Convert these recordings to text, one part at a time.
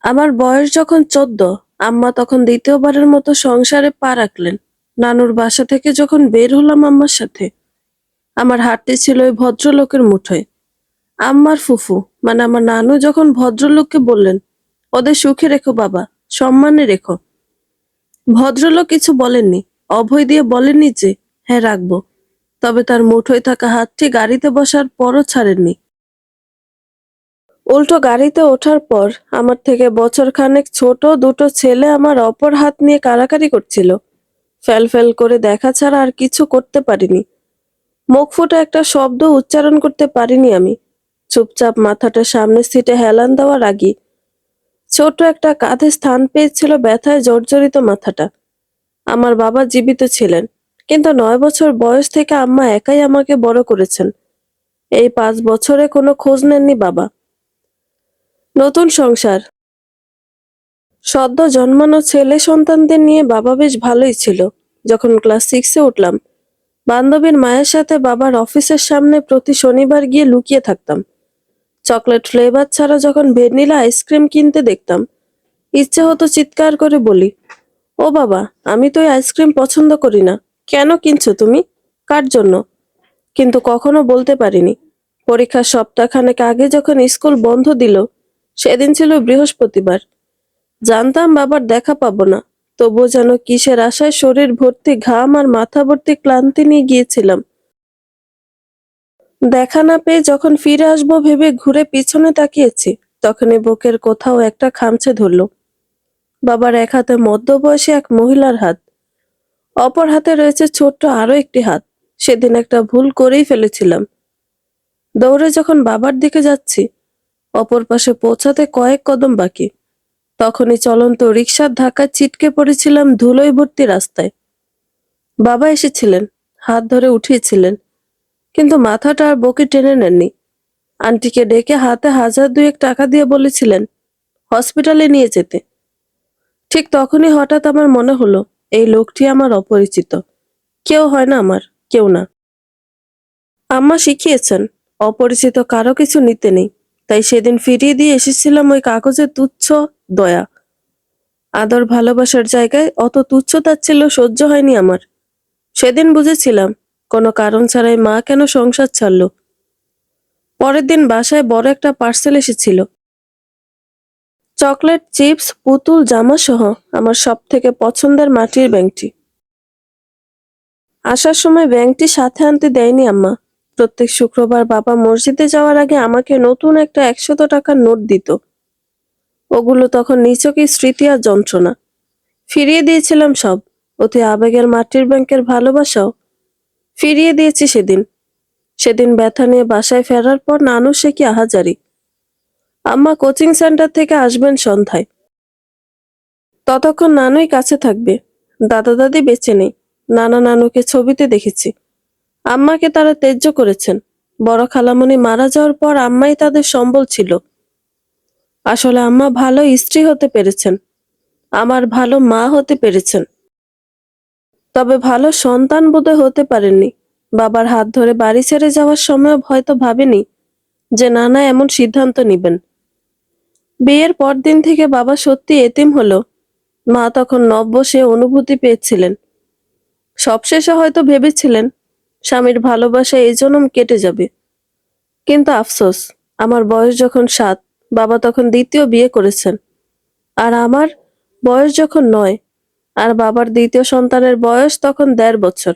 আমার বয়স যখন ১৪, আম্মা তখন দ্বিতীয়বারের মতো সংসারে পা রাখলেন। নানুর বাসা থেকে যখন বের হলাম আম্মার সাথে, আমার হাতটি ছিল ওই ভদ্রলোকের মুঠোয়। আম্মার ফুফু মানে আমার নানু যখন ভদ্রলোককে বললেন, ওদের সুখে রেখো বাবা, সম্মানে রেখো। ভদ্রলোক কিছু বলেননি, অভয় দিয়ে বলেননি যে হ্যাঁ রাখবো, তবে তার মুঠোয় থাকা হাতটি গাড়িতে বসার পরও ছাড়েননি। উল্টো গাড়িতে ওঠার পর আমার থেকে বছর খানেক ছোট দুটো ছেলে আমার অপর হাত নিয়ে কাড়াকাড়ি করছিল। ফ্যাল ফ্যাল করে দেখা ছাড়া আর কিছু করতে পারিনি। মুখ ফুটে একটা শব্দ উচ্চারণ করতে পারিনি আমি। চুপচাপ মাথাটা সামনের সিটে হেলান দেওয়ার আগেই ছোট একটা কাঁধে স্থান পেয়েছিল ব্যথায় জর্জরিত মাথাটা। আমার বাবা জীবিত ছিলেন, কিন্তু ৯ বছর বয়স থেকে আম্মা একাই আমাকে বড় করেছেন। এই ৫ বছরে কোনো খোঁজ নেননি বাবা। নতুন সংসার, সদ্য জন্মানো ছেলে সন্তানদের নিয়ে বাবা বেশ ভালোই ছিল। যখন ক্লাস 6-এ উঠলাম, বান্ধবীর মায়ের সাথে বাবার অফিসের সামনে প্রতি শনিবার গিয়ে লুকিয়ে থাকতাম। চকলেট ফ্লেভার ছাড়া যখন ভ্যানিলা আইসক্রিম কিনতে দেখতাম, ইচ্ছে হতো চিৎকার করে বলি, ও বাবা, আমি তো এই আইসক্রিম পছন্দ করি না, কেন কিনছো তুমি, কার জন্য? কিন্তু কখনো বলতে পারিনি। পরীক্ষার সপ্তাহখানেক আগে যখন স্কুল বন্ধ দিল, সেদিন ছিল বৃহস্পতিবার। জানতাম বাবার দেখা পাবো না, তবুও যেন কিসের আশায় শরীর ভর্তি ঘাম আর মাথা ভর্তি ক্লান্তি নিয়ে গিয়েছিলাম। দেখা না পেয়ে যখন ফিরে আসবো ভেবে ঘুরে পিছনে তাকিয়েছি, তখনই বুকের কোথাও একটা খামচে ধরল। বাবার এক হাতে মধ্যবয়সী এক মহিলার হাত, অপর হাতে রয়েছে ছোট্ট আরো একটি হাত। সেদিন একটা ভুল করেই ফেলেছিলাম। দৌড়ে যখন বাবার দিকে যাচ্ছি, অপর পাশে পৌঁছাতে কয়েক কদম বাকি, তখনই চলন্ত রিকশার ধাক্কায় ছিটকে পড়েছিলাম ধুলোয় ভর্তি রাস্তায়। বাবা এসেছিলেন, হাত ধরে উঠিয়েছিলেন, কিন্তু মাথাটা আর বকে টেনে নেননি। আন্টিকে ডেকে হাতে ১,০০০-২,১ টাকা দিয়ে বলেছিলেন হসপিটালে নিয়ে যেতে। ঠিক তখনই হঠাৎ আমার মনে হলো, এই লোকটি আমার অপরিচিত। কেউ হয় না আমার, কেউ না। আম্মা শিখিয়েছেন, অপরিচিত কারো কিছু নিতে নেই। তাই সেদিন ফিরিয়ে দিয়ে এসেছিলাম ওই কাগজের তুচ্ছ দয়া। আদর ভালোবাসার জায়গায় অত তুচ্ছ তাচ্ছিল্য সহ্য হয়নি আমার। সেদিন বুঝেছিলাম, কোনো কারণ ছাড়াই মা কেন সংসার ছাড়ল। পরের দিন বাসায় বড় একটা পার্সেল এসেছিল। চকলেট, চিপস, পুতুল, জামা সহ আমার সব থেকে পছন্দের মাটির ব্যাংকটি। আসার সময় ব্যাংকটি সাথে আনতে দেয়নি আম্মা। প্রত্যেক শুক্রবার বাবা মসজিদে যাওয়ার আগে আমাকে নতুন একটা ১০০ টাকার নোট দিত। ওগুলো তখন নিছকই স্মৃতি আর যন্ত্রণা। ফিরিয়ে দিয়েছিলাম সব, অতি আবেগের মাটির ব্যাংকের ভালোবাসাও ফিরিয়ে দিয়েছি সেদিন। সেদিন ব্যথা নিয়ে বাসায় ফেরার পর নানু সে কি আহাজারি। আম্মা কোচিং সেন্টার থেকে আসবেন সন্ধ্যায়। ততক্ষণ নানুই কাছে থাকবে। দাদা দাদি বেঁচে নেই। নানা নানুকে ছবিতে দেখেছি। আম্মাকে তারা ত্যায্য করেছেন। বড় খালামণি মারা যাওয়ার পর আম্মাই তাদের সম্বল ছিল। আসলে আম্মা ভালো স্ত্রী হতে পেরেছেন, আমার ভালো মা হতে পেরেছেন, তবে ভালো সন্তান বোধহয় হতে পারেননি। বাবার হাত ধরে বাড়ি ছেড়ে যাওয়ার সময়ও হয়তো ভাবেনি যে নানা এমন সিদ্ধান্ত নিবেন। বিয়ের পর দিন থেকে বাবা সত্যি এতিম হলো, মা তখন নব্য সে অনুভূতি পেয়েছিলেন। সবশেষে হয়তো ভেবেছিলেন স্বামীর ভালোবাসা এই জনম কেটে যাবে। কিন্তু আফসোস, আমার বয়স যখন ৭, বাবা তখন দ্বিতীয় বিয়ে করেছেন। আর আমার বয়স যখন ৯, আর বাবার দ্বিতীয় সন্তানের বয়স তখন ১.৫ বছর।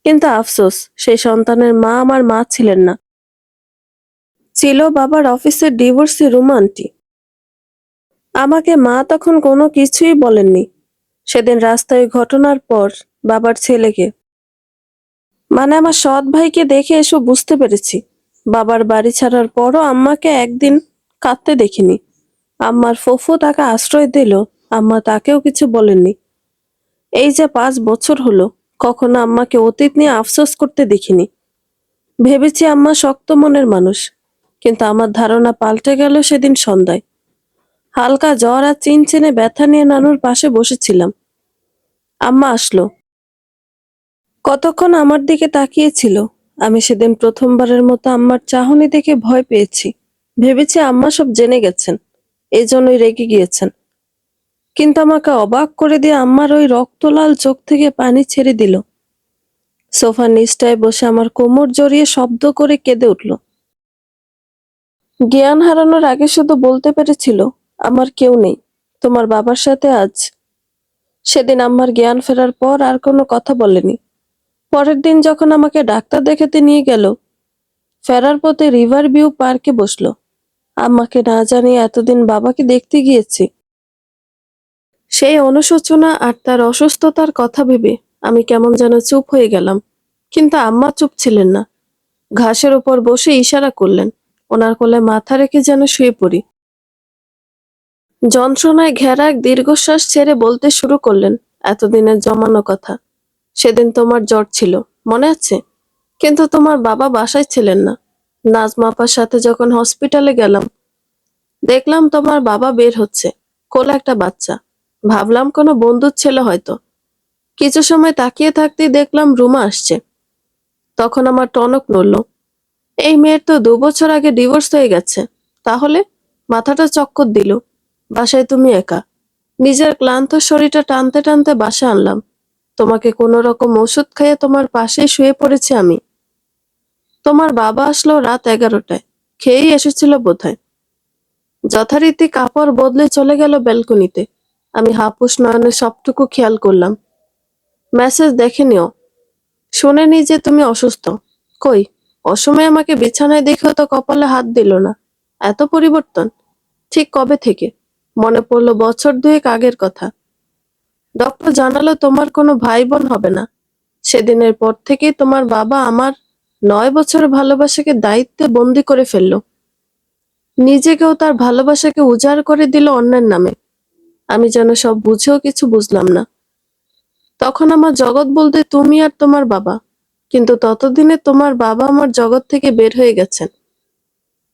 কিন্তু আফসোস, সেই সন্তানের মা আমার মা ছিলেন না, ছিল বাবার অফিসের ডিভোর্সি রুমা আন্টি। আমাকে মা তখন কোনো কিছুই বলেননি। সেদিন রাস্তায় ওই ঘটনার পর বাবার ছেলেকে মানে আমার সৎ ভাইকে দেখে এসব বুঝতে পেরেছি। বাবার বাড়ি ছাড়ার পরও আম্মাকে একদিন কাঁদতে দেখিনি। আম্মার ফুফু তাকে আশ্রয় দিল, আম্মা তাকেও কিছু বলেননি। এই যে ৫ বছর হলো, কখনো আম্মাকে অতীত নিয়ে আফসোস করতে দেখিনি। ভেবেছি আম্মা শক্ত মনের মানুষ, কিন্তু আমার ধারণা পাল্টে গেল সেদিন সন্ধ্যায়। হালকা জ্বর আর চিনচিনে ব্যথা নিয়ে নানুর পাশে বসেছিলাম। আম্মা আসলো। কতক্ষণ আমার দিকে তাকিয়েছিল। আমি সেদিন প্রথমবারের মতো আম্মার চাহনি দেখে ভয় পেয়েছি। ভেবেছি আম্মা সব জেনে গেছেন। এই জন্যই রেগে গিয়েছেন। কিন্তু আমাকে অবাক করে দিয়ে আম্মার ওই রক্তলাল চোখ থেকে পানি ছেড়ে দিল। সোফার নিচটায় বসে আমার কোমর জড়িয়ে শব্দ করে কেঁদে উঠল। জ্ঞান হারানোর আগে শুধু বলতে পেরেছিল, আমার কেউ নেই, তোমার বাবার সাথে আজ। সেদিন আম্মার জ্ঞান ফেরার পর আর কোনো কথা বলেনি। পরের দিন যখন আমাকে ডাক্তার দেখাতে নিয়ে গেল, ফেরার পথে রিভার ভিউ পার্কে বসলো। আম্মাকে না জানিয়ে এতদিন বাবাকে দেখতে গিয়েছি। সেই অনুশোচনা আর তার অসুস্থতার কথা ভেবে আমি কেমন যেন চুপ হয়ে গেলাম। কিন্তু আম্মা চুপ ছিলেন না। ঘাসের উপর বসে ইশারা করলেন, ওনার কোলে মাথা রেখে যেন শুয়ে পড়ি। যন্ত্রণায় ঘেরা এক দীর্ঘশ্বাস ছেড়ে বলতে শুরু করলেন, এতদিনের জমানো কথা। সেদিন তোমার জ্বর ছিল, মনে আছে? কিন্তু তোমার বাবা বাসায় ছিলেন না। নাজমা আপার সাথে যখন হসপিটালে গেলাম, দেখলাম তোমার বাবা বের হচ্ছে, কোলে একটা বাচ্চা। ভাবলাম কোনো বন্ধুর ছেলে হয়তো। কিছু সময় তাকিয়ে থাকতেই দেখলাম রুমা আসছে। তখন আমার টনক নড়ল। এই মেয়ের তো 2 বছর আগে ডিভোর্স হয়ে গেছে। তাহলে? মাথাটা চক্কর দিল। বাসায় তুমি একা। নিজের ক্লান্ত শরীরটা টানতে টানতে বাসা আনলাম। তোমাকে কোনো রকম ওষুধ খাইয়ে তোমার পাশেই শুয়ে পড়েছি আমি। তোমার বাবা আসলো রাত 11টায়। খেয়েই এসেছিল বোধহয়। যথারীতি কাপড় বদলে চলে গেল ব্যালকনিতে। আমি হাপুস নয়নে সবটুকু খেয়াল করলাম। মেসেজ দেখেনিও। শোনেনি যে তুমি অসুস্থ। কই, অসময়ে আমাকে বিছানায় দেখেও তো কপালে হাত দিল না। এত পরিবর্তন? ঠিক কবে থেকে? মনে পড়লো বছর 2 আগের কথা। ডক্টর জানালো তোমার কোনো ভাই বোন হবে না। সেদিনের পর থেকেই তোমার বাবা আমার 9 বছরের ভালোবাসাকে দায়িত্বে বন্দি করে ফেললো। নিজেকেও তার ভালোবাসাকে উজাড় করে দিল অন্যের নামে। আমি যেন সব বুঝেও কিছু বুঝলাম না। তখন আমার জগৎ বলতে তুমি আর তোমার বাবা। কিন্তু ততদিনে তোমার বাবা আমার জগৎ থেকে বের হয়ে গেছেন।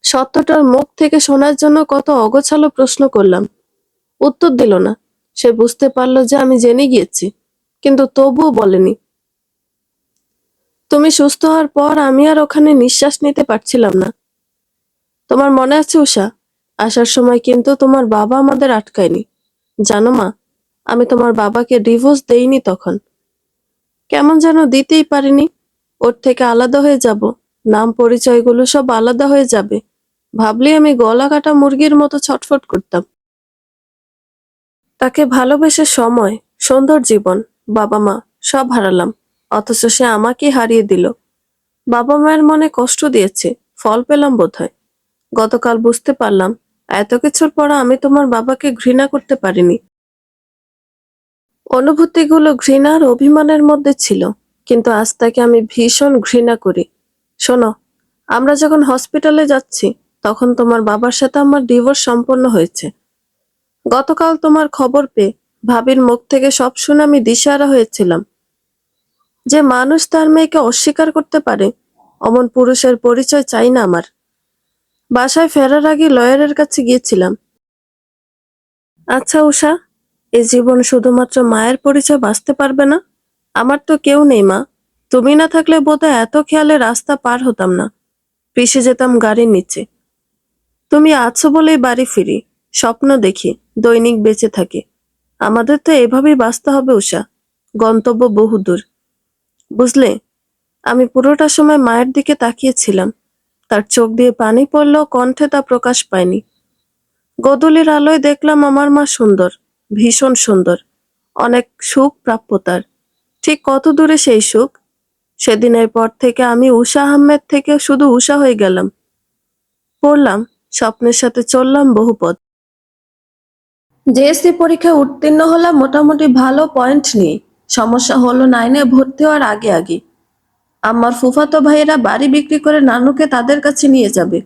সত্যটার মুখ থেকে শোনার জন্য কত অগোছালো প্রশ্ন করলাম। উত্তর দিল না। সে বুঝতে পারলো যে আমি জেনে গিয়েছি, কিন্তু তবুও বলেনি। তুমি সুস্থ হওয়ার পর আমি আর ওখানে নিঃশ্বাস নিতে পারছিলাম না। তোমার মনে আছে উষা? আসার সময় কিন্তু তোমার বাবা আমাদের আটকায়নি। জানো মা, আমি তোমার বাবাকে ডিভোর্স দেইনি তখন। কেমন যেন দিতেই পারিনি। ওর থেকে আলাদা হয়ে যাব, নাম পরিচয়গুলো সব আলাদা হয়ে যাবে ভাবলেই আমি গলা কাটা মুরগির মতো ছটফট করতাম। তাকে ভালোবেসে সময়, সুন্দর জীবন, বাবা মা সব হারালাম। অথচ সে আমাকেই হারিয়ে দিল। বাবা মায়ের মনে কষ্ট দিয়েছে, ফল পেলাম বোধহয়। গতকাল বুঝতে পারলাম, এত কিছুর পর আমি তোমার বাবাকে ঘৃণা করতে পারিনি। অনুভূতিগুলো ঘৃণা আর অভিমানের মধ্যে ছিল, কিন্তু আজ তাকে আমি ভীষণ ঘৃণা করি। শোনো, আমরা যখন হসপিটালে যাচ্ছি, তখন তোমার বাবার সাথে আমার ডিভোর্স সম্পন্ন হয়েছে। গতকাল তোমার খবর পেয়ে ভাবির মুখ থেকে সব শুনে আমি দিশেহারা হয়েছিলাম। যে মানুষ তার মেয়েকে অস্বীকার করতে পারে, অমন পুরুষের পরিচয় চাই না আমার। বাসায় ফেরার আগে লয়ারের কাছে গিয়েছিলাম। আচ্ছা উষা, এই জীবন শুধুমাত্র মায়ের পরিচয় বাঁচতে পারবে না? আমার তো কেউ নেই মা। তুমি না থাকলে বোধহয় এত খেয়ালে রাস্তা পার হতাম না, পিষে যেতাম গাড়ির নিচে। তুমি আছো বলেই বাড়ি ফিরি, স্বপ্ন দেখি, দৈনিক বেঁচে থাকি। আমাদের তো এভাবেই বাঁচতে হবে উষা। গন্তব্য বহুদূর, বুঝলে? আমি পুরোটা সময় মায়ের দিকে তাকিয়েছিলাম। তার চোখ দিয়ে পানি পড়লেও কণ্ঠে তা প্রকাশ পায়নি। গোধূলির আলোয় দেখলাম আমার মা সুন্দর, ভীষণ সুন্দর। অনেক সুখ প্রাপ্য তার। ঠিক কত দূরে সেই সুখ? সেদিনের পর থেকে আমি উষা আহমেদ থেকে শুধু উষা হয়ে গেলাম। পড়লাম, স্বপ্নের সাথে চললাম বহু পথ। জেএসসি পরীক্ষায় উত্তীর্ণ হলাম মোটামুটি ভালো পয়েন্ট নিয়ে। সমস্যা হলো 9-এ ভর্তি হওয়ার আগে আগে। আমার ফুফাতো ভাইয়েরা বাড়ি বিক্রি করে নানুকে তাদের কাছে নিয়ে যাবে।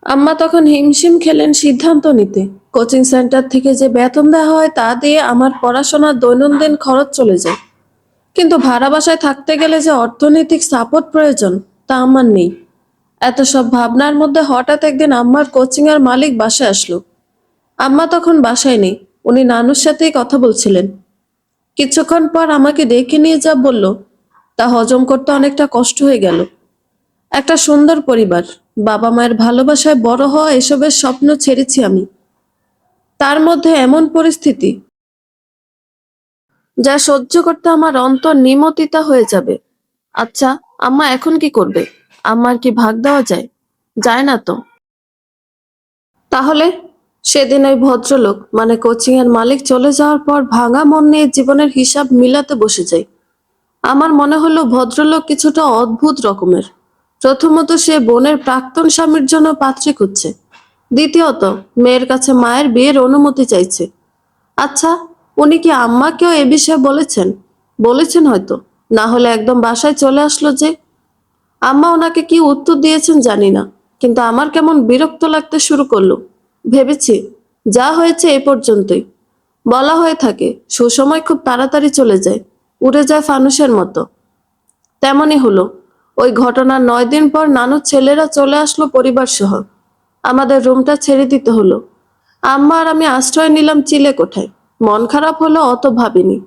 আম্মা তখন হিমশিম খেলেন সিদ্ধান্ত নিতে। কোচিং সেন্টার থেকে যে বেতন দেওয়া হয় তা দিয়ে আমার পড়াশোনার দৈনন্দিন খরচ চলে যায়। কিন্তু ভাড়া বাসায় থাকতে গেলে যে অর্থনৈতিক সাপোর্ট প্রয়োজন, তা আমার নেই। এত সব ভাবনার মধ্যে হঠাৎ একদিন আম্মার কোচিং এর মালিক বাসায় আসলো। আম্মা তখন বাসায় নেই, উনি নানুর সাথেই কথা বলছিলেন। কিছুক্ষণ পর আমাকে ডেকে নিয়ে বলল। তা হজম করতে অনেকটা কষ্ট হয়ে গেল। একটা সুন্দর পরিবার, বাবা মায়ের ভালোবাসায় বড় হওয়া, এসবের স্বপ্ন ছেড়েছি আমি। তার মধ্যে এমন পরিস্থিতি যা সহ্য করতে আমার অন্তর নিমতিতা হয়ে যাবে। আচ্ছা, আম্মা এখন কি করবে? আম্মার কি ভাগ দেওয়া যায়? যায় না তো। তাহলে সেদিন ওই ভদ্রলোক মানে কোচিং এর মালিক চলে যাওয়ার পর ভাঙা মন নিয়ে জীবনের হিসাব মিলাতে বসে যাই। আমার মনে হলো ভদ্রলোক কিছুটা অদ্ভুত রকমের। প্রথমত, সে বোনের প্রাক্তন স্বামীর জন্য পাত্রী খুঁজছে। দ্বিতীয়ত, মেয়ের কাছে মায়ের বিয়ের অনুমতি চাইছে। আচ্ছা, উনি কি আম্মাকেও এ বিষয়ে বলেছেন? বলেছেন হয়তো, না হলে একদম বাসায় চলে আসলো যে। আম্মা ওনাকে কি উত্তর দিয়েছেন জানি না, কিন্তু আমার কেমন বিরক্ত লাগতে শুরু করলো। ভেবেছি, যা হয়েছে এ পর্যন্তই। বলা হয়ে থাকে সুসময় খুব তাড়াতাড়ি চলে যায়, উড়ে যায় ফানুসের মতো। তেমনই হলো। ওই ঘটনার 9 দিন পর নানুর ছেলেরা চলে আসলো পরিবার সহ। আমাদের রুমটা ছেড়ে দিতে হলো। আম্মা আর আমি আশ্রয় নিলাম চিলে কোঠায়। মন খারাপ হলো অত ভাবিনি।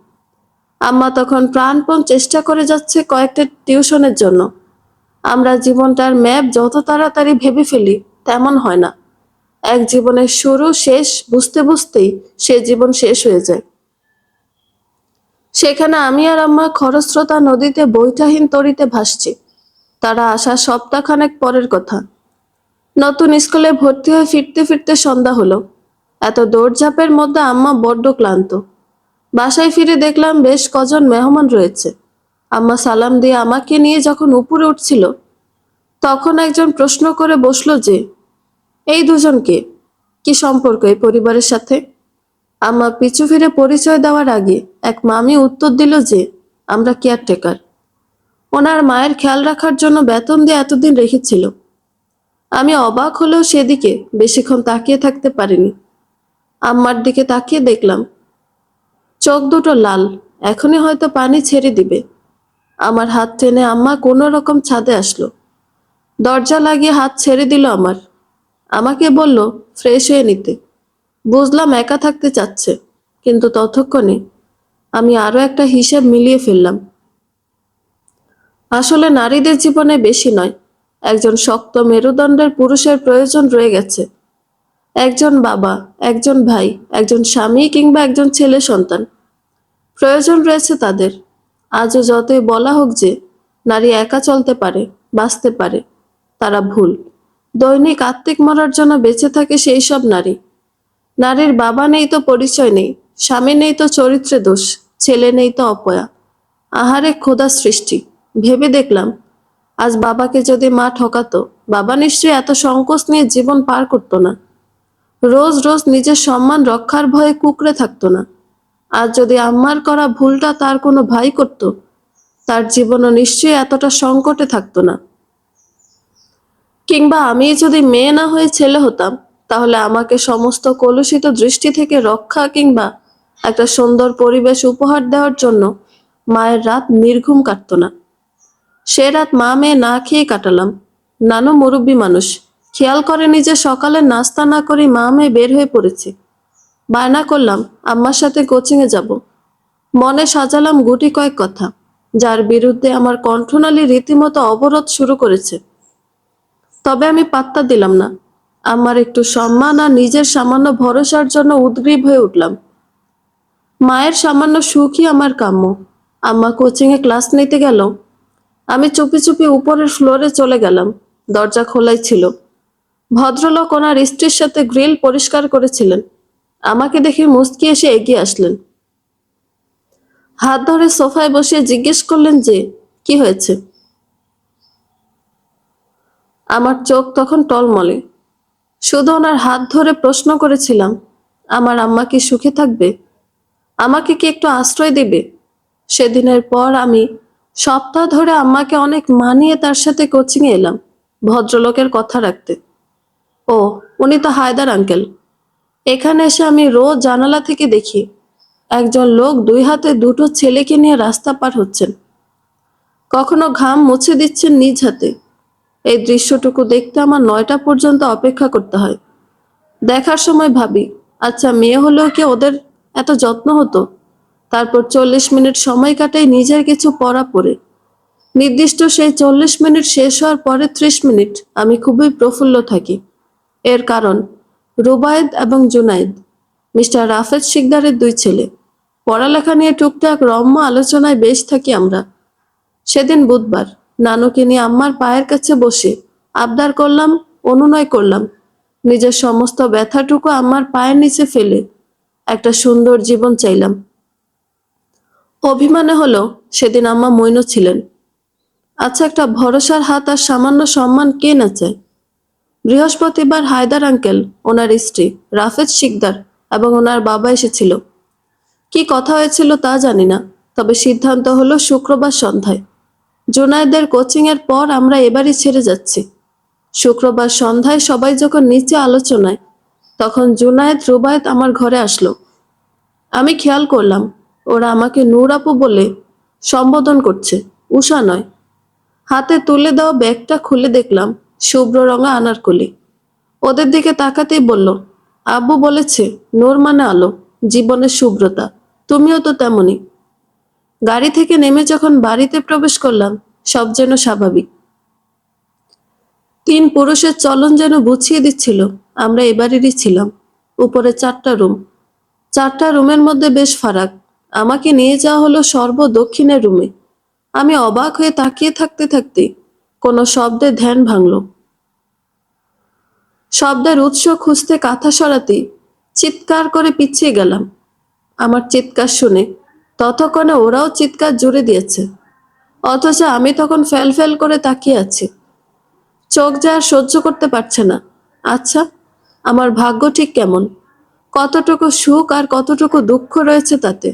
আম্মা তখন প্রাণপণ চেষ্টা করে যাচ্ছে কয়েকটা টিউশনের জন্য। আমরা জীবনটার ম্যাপ যত তাড়াতাড়ি ভেবে ফেলি তেমন হয় না। এক জীবনের শুরু শেষ বুঝতে বুঝতেই সে জীবন শেষ হয়ে যায়। সেখানে আমি আর আম্মা খরস্রোতা নদীতে বৈঠাহীন তরিতে ভাসছি। তারা আসা সপ্তাহখানেক পরের কথা। নতুন স্কুলে ভর্তি হয়ে ফিরতে ফিরতে সন্ধ্যা হলো। এত দৌড়ঝাঁপের মধ্যে আম্মা বড্ড ক্লান্ত। বাসায় ফিরে দেখলাম বেশ কজন মেহমান রয়েছে। আম্মা সালাম দিয়ে আমাকে নিয়ে যখন উপরে উঠছিল, তখন একজন প্রশ্ন করে বসলো যে, এই দুজনকে কি সম্পর্ক এই পরিবারের সাথে? আম্মা পিছু ফিরে পরিচয় দেওয়ার আগে এক মামি উত্তর দিল যে, আমরা কেয়ারটেকার। ওনার মায়ের খেয়াল রাখার জন্য বেতন দিয়ে এতদিন রেখেছিল। আমি অবাক হলেও সেদিকে বেশিক্ষণ তাকিয়ে থাকতে পারিনি। আম্মার দিকে তাকিয়ে দেখলাম চোখ দুটো লাল, এখনই হয়তো পানি ছেড়ে দিবে। আমার হাত টেনে আম্মা কোনো রকম ছাদে আসলো। দরজা লাগিয়ে হাত ছেড়ে দিল আমার। আমাকে বলল ফ্রেশ হয়ে নিতে। বুঝলাম একা থাকতে চাচ্ছে, কিন্তু ততক্ষণে আমি আরো একটা হিসেব মিলিয়ে ফেললাম। আসলে নারীদের জীবনে বেশি নয়, একজন শক্ত মেরুদণ্ডের পুরুষের প্রয়োজন রয়ে গেছে। একজন বাবা, একজন ভাই, একজন স্বামী কিংবা একজন ছেলে সন্তান প্রয়োজন রয়েছে তাদের। আজও যতই বলা হোক যে নারী একা চলতে পারে, বাঁচতে পারে, তারা ভুল। দৈনিক আত্মিক মরার জন্য বেঁচে থাকে সেই সব নারী। নারীর বাবা নেই তো পরিচয় নেই, স্বামী নেই তো চরিত্রে দোষ, ছেলে নেই তো অপয়া। আহারে খোদা সৃষ্টি! ভেবে দেখলাম, আজ বাবাকে যদি মা ঠকাতো, বাবা নিশ্চয়ই এত সংকোচ নিয়ে জীবন পার করতো না। রোজ রোজ নিজের সম্মান রক্ষার ভয়ে কুঁকড়ে থাকতো না। আর যদি আম্মার করা ভুলটা তার কোনো ভাই করত, তার জীবনও নিশ্চয়ই এতটা সংকটে থাকতো না। কিংবা আমি যদি মেয়ে না হয়ে ছেলে হতাম, তাহলে আমাকে সমস্ত কলুষিত দৃষ্টি থেকে রক্ষা কিংবা একটা সুন্দর পরিবেশ উপহার দেওয়ার জন্য মায়ের রাত নির্ঘুম কাটতো না। সে রাত মা মেয়ে না খেয়ে কাটালাম। নানু মুরব্বী মানুষ, খেয়াল করেনি যে সকালে নাস্তা না করে মা মেয়ে বের হয়ে পড়েছি। বায়না করলাম আম্মার সাথে কোচিংয়ে যাব। মনে সাজালাম গুটি কয়েক কথা, যার বিরুদ্ধে আমার কণ্ঠনালী রীতিমতো অবরোধ শুরু করেছে। তবে আমি পাত্তা দিলাম না। আমার একটু সম্মান আর নিজের সামান্য ভরসার জন্য উদ্গ্রীব হয়ে উঠলাম। মায়ের সামান্য সুখই আমার কাম্য। আম্মা কোচিংয়ে ক্লাস নিতে গেল। আমি চুপি চুপি উপরের ফ্লোরে চলে গেলাম। দরজা খোলাই ছিল। ভদ্রলোক ওনার স্ত্রীর সাথে গ্রিল পরিষ্কার করেছিলেন। আমাকে দেখে মুচকি এসে এগিয়ে আসলেন। হাত ধরে সোফায় বসিয়ে জিজ্ঞেস করলেন যে, কি হয়েছে? আমার চোখ তখন টলমলে। শুধু ওনার হাত ধরে প্রশ্ন করেছিলাম, আমার আম্মা কি সুখে থাকবে? আমাকে কি একটু আশ্রয় দেবে? সেদিনের পর আমি সপ্তাহ ধরে আম্মাকে অনেক মানিয়ে তার সাথে কোচিংয়ে এলাম, ভদ্রলোকের কথা রাখতে। ও, উনি তো হায়দার আঙ্কেল। এখানে এসে আমি রোজ জানালা থেকে দেখি একজন লোক 2 হাতে 2টো ছেলেকে নিয়ে রাস্তা পার হচ্ছেন। কখনো ঘাম মুছে দিচ্ছেন নিজ হাতে। এই দৃশ্যটুকু দেখতে আমার 9টা পর্যন্ত অপেক্ষা করতে হয়। দেখার সময় ভাবি, আচ্ছা মেয়ে হলেও কি ওদের এত যত্ন হতো? তারপর 40 মিনিট সময় কাটাই নিজের কিছু পড়া পড়ে। নির্দিষ্ট সেই 40 মিনিট শেষ হওয়ার পরে 30 মিনিট আমি খুবই প্রফুল্ল থাকি। এর কারণ রুবায়েদ এবং জুনায়েদ, মিস্টার রাফেজ শিকদারের দুই ছেলে। পড়ালেখা নিয়ে টুকটাক রম্য আলোচনায় বেশ থাকি আমরা। সেদিন বুধবার, নানুকে নিয়ে আম্মার পায়ের কাছে বসে আবদার করলাম, অনুনয় করলাম, নিজের সমস্ত ব্যথাটুকু আম্মার পায়ের নিচে ফেলে একটা সুন্দর জীবন চাইলাম। অভিমানে হলো সেদিন আম্মা মৈন ছিলেন। আচ্ছা, একটা ভরসার হাত আর সামান্য সম্মান কে না চায়? বৃহস্পতিবার হায়দার আঙ্কেল, ওনার স্ত্রী রাফেজ শিকদার এবং ওনার বাবা এসেছিল। কি কথা হয়েছিল তা জানি না, তবে সিদ্ধান্ত হলো শুক্রবার সন্ধ্যায়। জুনায়েদের কোচিংয়ের পর আমরা এবারই ছেড়ে যাচ্ছি। শুক্রবার সন্ধ্যায় সবাই যখন নিচে আলোচনায়, তখন জুনায়েদ রুবায়েত আমার ঘরে আসলো। আমি খেয়াল করলাম ওরা আমাকে নূর আপু বলে সম্বোধন করছে, উষা নয়। হাতে তুলে দেওয়া ব্যাগটা খুলে দেখলাম শুভ্র রঙা আনারকলি। ওদের দিকে তাকাতেই বলল, আব্বু বলেছে নূর মানে আলো, জীবনের শুভ্রতা, তুমিও তো তেমনই। গাড়ি থেকে নেমে যখন বাড়িতে প্রবেশ করলাম, সব যেন স্বাভাবিক। 3 পুরুষের চলন যেন বুঝিয়ে দিচ্ছিল আমরা এবারেরই ছিলাম। উপরে 4টা রুম, 4টা রুমের মধ্যে বেশ ফারাক। আমাকে নিয়ে যাওয়া হলো সর্বদক্ষিণের রুমে। আমি অবাক হয়ে তাকিয়ে থাকতে থাকতে কোনো শব্দে ধ্যান ভাঙল। শব্দের উৎস খুঁজতে কাঁথা সরাতে চিৎকার করে পিছিয়ে গেলাম। আমার চিৎকার শুনে ততক্ষণে ওরাও চিৎকার জুড়ে দিয়েছে, অথচ আমি তখন ফ্যাল ফ্যাল করে তাকিয়ে আছি। চোখ যে আর সহ্য করতে পারছে না। আচ্ছা, আমার ভাগ্য ঠিক কেমন, কতটুকু সুখ আর কতটুকু দুঃখ রয়েছে তাতে।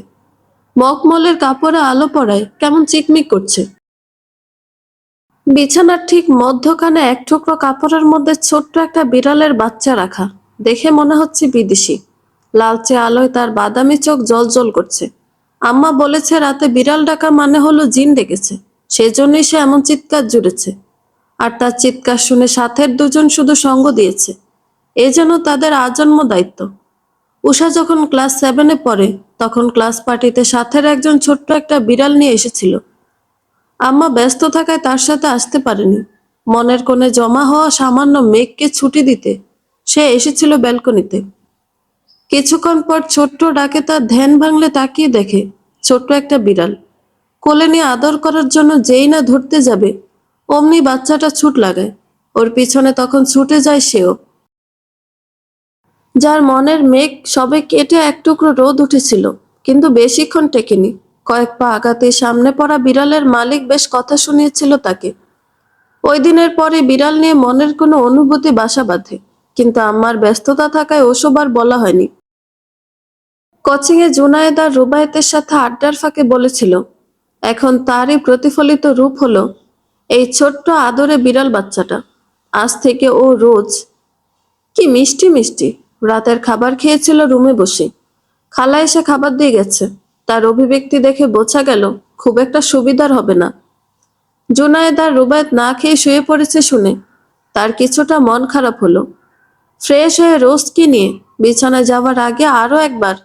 মখমলের কাপড়ে আলো পড়ায় কেমন চিকমিক করছে। বিছানার ঠিক মধ্যখানে এক টুকরো কাপড়ের মধ্যে ছোট্ট একটা বিড়ালের বাচ্চা রাখা, দেখে মনে হচ্ছে বিদেশি। লালচে আলোয় তার বাদামি চোখ জলজল করছে। আম্মা বলেছে রাতে বিড়াল ডাকা মানে হলো জিন ডেকেছে, সেজন্যই সে এমন চিৎকার জুড়েছে। আর তার চিৎকার শুনে সাথের দুজন শুধু সঙ্গ দিয়েছে, এ যেন তাদের আজন্ম দায়িত্ব। উষা যখন ক্লাস 7-এ পড়ে, তখন ক্লাস পার্টিতে সাথের একজন ছোট্ট একটা বিড়াল নিয়ে এসেছিল। আম্মা ব্যস্ত থাকায় তার সাথে আসতে পারেনি। মনের কোণে জমা হওয়া সামান্য মেঘকে ছুটি দিতে সে এসেছিল ব্যালকনিতে। কিছুক্ষণ পর ছোট্ট ডাকে তার ধ্যান ভাঙলে তাকিয়ে দেখে ছোট্ট একটা বিড়াল। কোলে নিয়ে আদর করার জন্য যেই না ধরতে যাবে, অমনি বাচ্চাটা ছুট লাগায়। ওর পিছনে তখন ছুটে যায় সেও। যার মনের মেঘ সবে কেটে এক টুকরো রোদ উঠেছিল, কিন্তু বেশিক্ষণ টেকেনি। কয়েক পা আগাতে সামনে পড়া বিড়ালের মালিক বেশ কথা শুনিয়েছিল তাকে। ওই দিনের পরে বিড়াল নিয়ে মনের কোনো অনুভূতি বাসা বাঁধে, কিন্তু আমার ব্যস্ততা থাকায় ওসব আর বলা হয়নি। কোচিংয়ে জুনায়েদ আর রুবায়েতের সাথে আড্ডার ফাঁকে বলেছিল, এখন তারই প্রতিফলিত রূপ হলো এই ছোট্ট আদরে বিড়াল বাচ্চাটা। আজ থেকে ও রোজ কি মিষ্টি মিষ্টি। রাতের খাবার খেয়েছিল রুমে বসে। খালা এসে খাবার দিয়ে গেছে। তার অভিব্যক্তি দেখে বোঝা গেল খুব একটা সুবিধার হবে না। জুনায়েদ আর রুবায়েত না খেয়ে শুয়ে পড়েছে শুনে তার কিছুটা মন খারাপ হলো। ফ্রেশ হয়ে রোস্টকে নিয়ে বিছানায় যাওয়ার আগে আরো একবার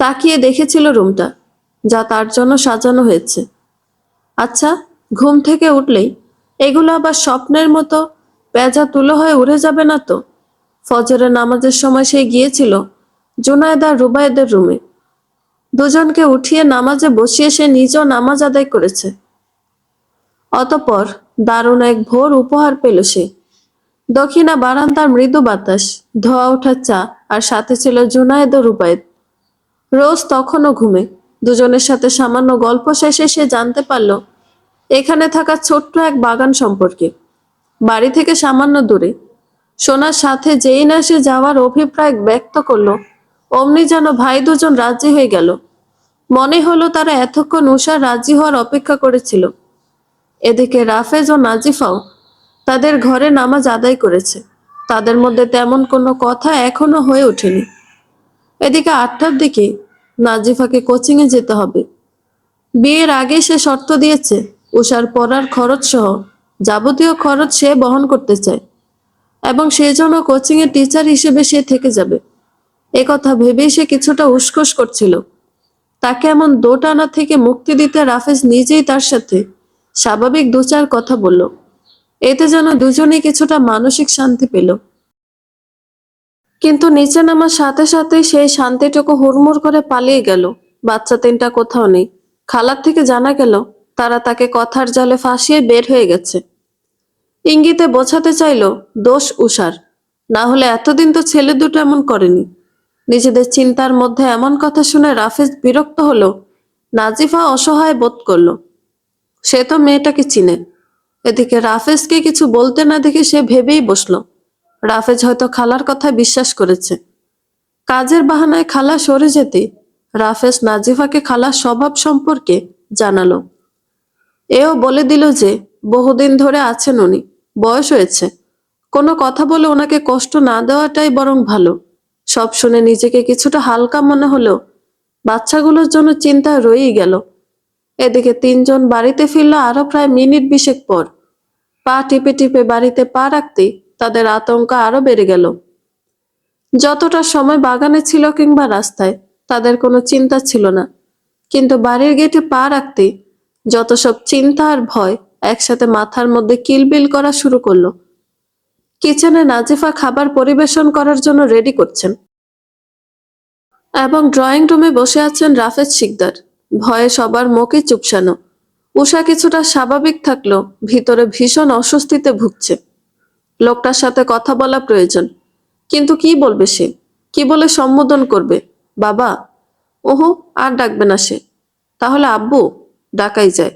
তাকিয়ে দেখেছিল রুমটা, যা তার জন্য সাজানো হয়েছে। আচ্ছা, ঘুম থেকে উঠলেই এগুলো আবার স্বপ্নের মতো পেঁজা তুলো হয়ে উড়ে যাবে না তো? ফজরের নামাজের সময় সে গিয়েছিল জুনায়েদ আর রুবায়েদের রুমে। দুজনকে উঠিয়ে নামাজে বসিয়ে সে নিজেও নামাজ আদায় করেছে। অতঃপর দারুণ এক ভোর উপহার পেল সে। দক্ষিণা বারান্দার মৃদু বাতাস, ধোয়া ওঠা চা, আর সাথে ছিল জুনায়েদ ও রুবায়েদ। রোজ তখনও ঘুমে। দুজনের সাথে সামান্য গল্প শেষে সে জানতে পারল এখানে থাকা ছোট্ট এক বাগান সম্পর্কে। বাড়ি থেকে সামান্য দূরে। সোনার সাথে যেই না সে যাওয়ার অভিপ্রায় ব্যক্ত করলো, অমনি যেন ভাই দুজন রাজি হয়ে গেল। মনে হলো তারা এতক্ষণ উষা রাজি হওয়ার অপেক্ষা করেছিল। এদিকে রাফেজ ও নাজিফাও তাদের ঘরে নামাজ আদায় করেছে। তাদের মধ্যে তেমন কোনো কথা এখনো হয়ে ওঠেনি। এদিকে 8টার দিকে নাজিফাকে কোচিংয়ে যেতে হবে। বিয়ের আগে সে শর্ত দিয়েছে উষার পড়ার খরচ সহ যাবতীয় খরচ সে বহন করতে চায়, এবং সেই জন্য কোচিংয়ের টিচার হিসেবে সে থেকে যাবে। কথা ভেবেই সে কিছুটা উসখুস করছিল। তাকে এমন দোটানা থেকে মুক্তি দিতে রাফেজ নিজেই তার সাথে স্বাভাবিক দু চার কথা বলল। এতে যেন দুজনেই কিছুটা মানসিক শান্তি পেল। কিন্তু নিচে নামার সাথে সাথেই সেই শান্তিটুকু হুড়মুড় করে পালিয়ে গেল। বাচ্চা তিনটা কোথাও নেই। খালার থেকে জানা গেল তারা তাকে কথার জালে ফাঁসিয়ে বের হয়ে গেছে। ইঙ্গিতে বোঝাতে চাইল দোষ উষার, না হলে এতদিন তো ছেলে দুটো এমন করেনি। নিজেদের চিন্তার মধ্যে এমন কথা শুনে রাফেজ বিরক্ত হলো। নাজিফা অসহায় বোধ করলো। সে তো মেয়েটাকে চিনে। এদিকে রাফেজকে কিছু বলতে না দেখে সে ভেবেই বসলো রাফেজ হয়তো খালার কথায় বিশ্বাস করেছে। কাজের বাহানায় খালা সরে যেতে রাফেজ নাজিফাকে খালার স্বভাব সম্পর্কে জানালো। এও বলে দিল যে বহুদিন ধরে আছেন উনি, বয়স হয়েছে, কোনো কথা বলে ওনাকে কষ্ট না দেওয়াটাই বরং ভালো। সব শুনে নিজেকে কিছুটা হালকা মনে হলেও বাচ্চাগুলোর জন্য চিন্তা রয়েই গেল। এদিকে তিনজন বাড়িতে ফিরল আরো প্রায় মিনিট 20 পর। পা টিপে টিপে বাড়িতে পা রাখতেই তাদের আতঙ্ক আরো বেড়ে গেল। যতটা সময় বাগানে ছিল কিংবা রাস্তায় তাদের কোনো চিন্তা ছিল না, কিন্তু বাড়ির গেটে পা রাখতেই যত সব চিন্তা আর ভয় একসাথে মাথার মধ্যে কিলবিল করা শুরু করলো। কিচেনে নাজিফা খাবার পরিবেশন করার জন্য রেডি করছেন এবং ড্রয়িং রুমে বসে আছেন রাফেজ শিকদার। ভয়ে সবার মুখে চুপসানো। উষা কিছুটা স্বাভাবিক থাকলেও ভিতরে ভীষণ অস্বস্তিতে ভুগছে। লোকটার সাথে কথা বলা প্রয়োজন, কিন্তু কি বলবে সে? কি বলে সম্বোধন করবে? বাবা? ওহো, আর ডাকবে না সে। তাহলে আব্বু? ডাকাই যায়।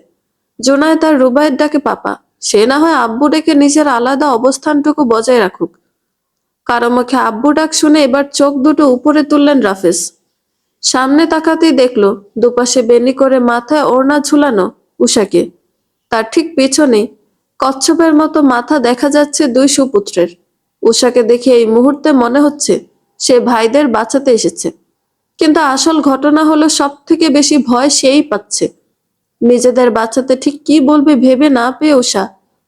জোনায়েদ আর রুবায়েত ডাকে পাপা। সে না হয় আব্বু ডেকে নিজের আলাদা অবস্থানটুকু বজায় রাখুক। কারো মুখে আব্বু ডাক শুনে এবার চোখ দুটো উপরে তুললেন রাফেজ। সামনে তাকাতেই দেখলো দুপাশে বেনি করে মাথায় ওড়না ঝুলানো উষাকে। তার ঠিক পেছনে কচ্ছপের মতো মাথা দেখা যাচ্ছে দুই সুপুত্রের। উষাকে দেখে এই মুহূর্তে মনে হচ্ছে সে ভাইদের বাঁচাতে এসেছে, কিন্তু আসল ঘটনা হলো সব থেকে বেশি ভয় সেই পাচ্ছে। নিজেদের বাঁচাতে ঠিক কি বলবে ভেবে না পেয়ে উষা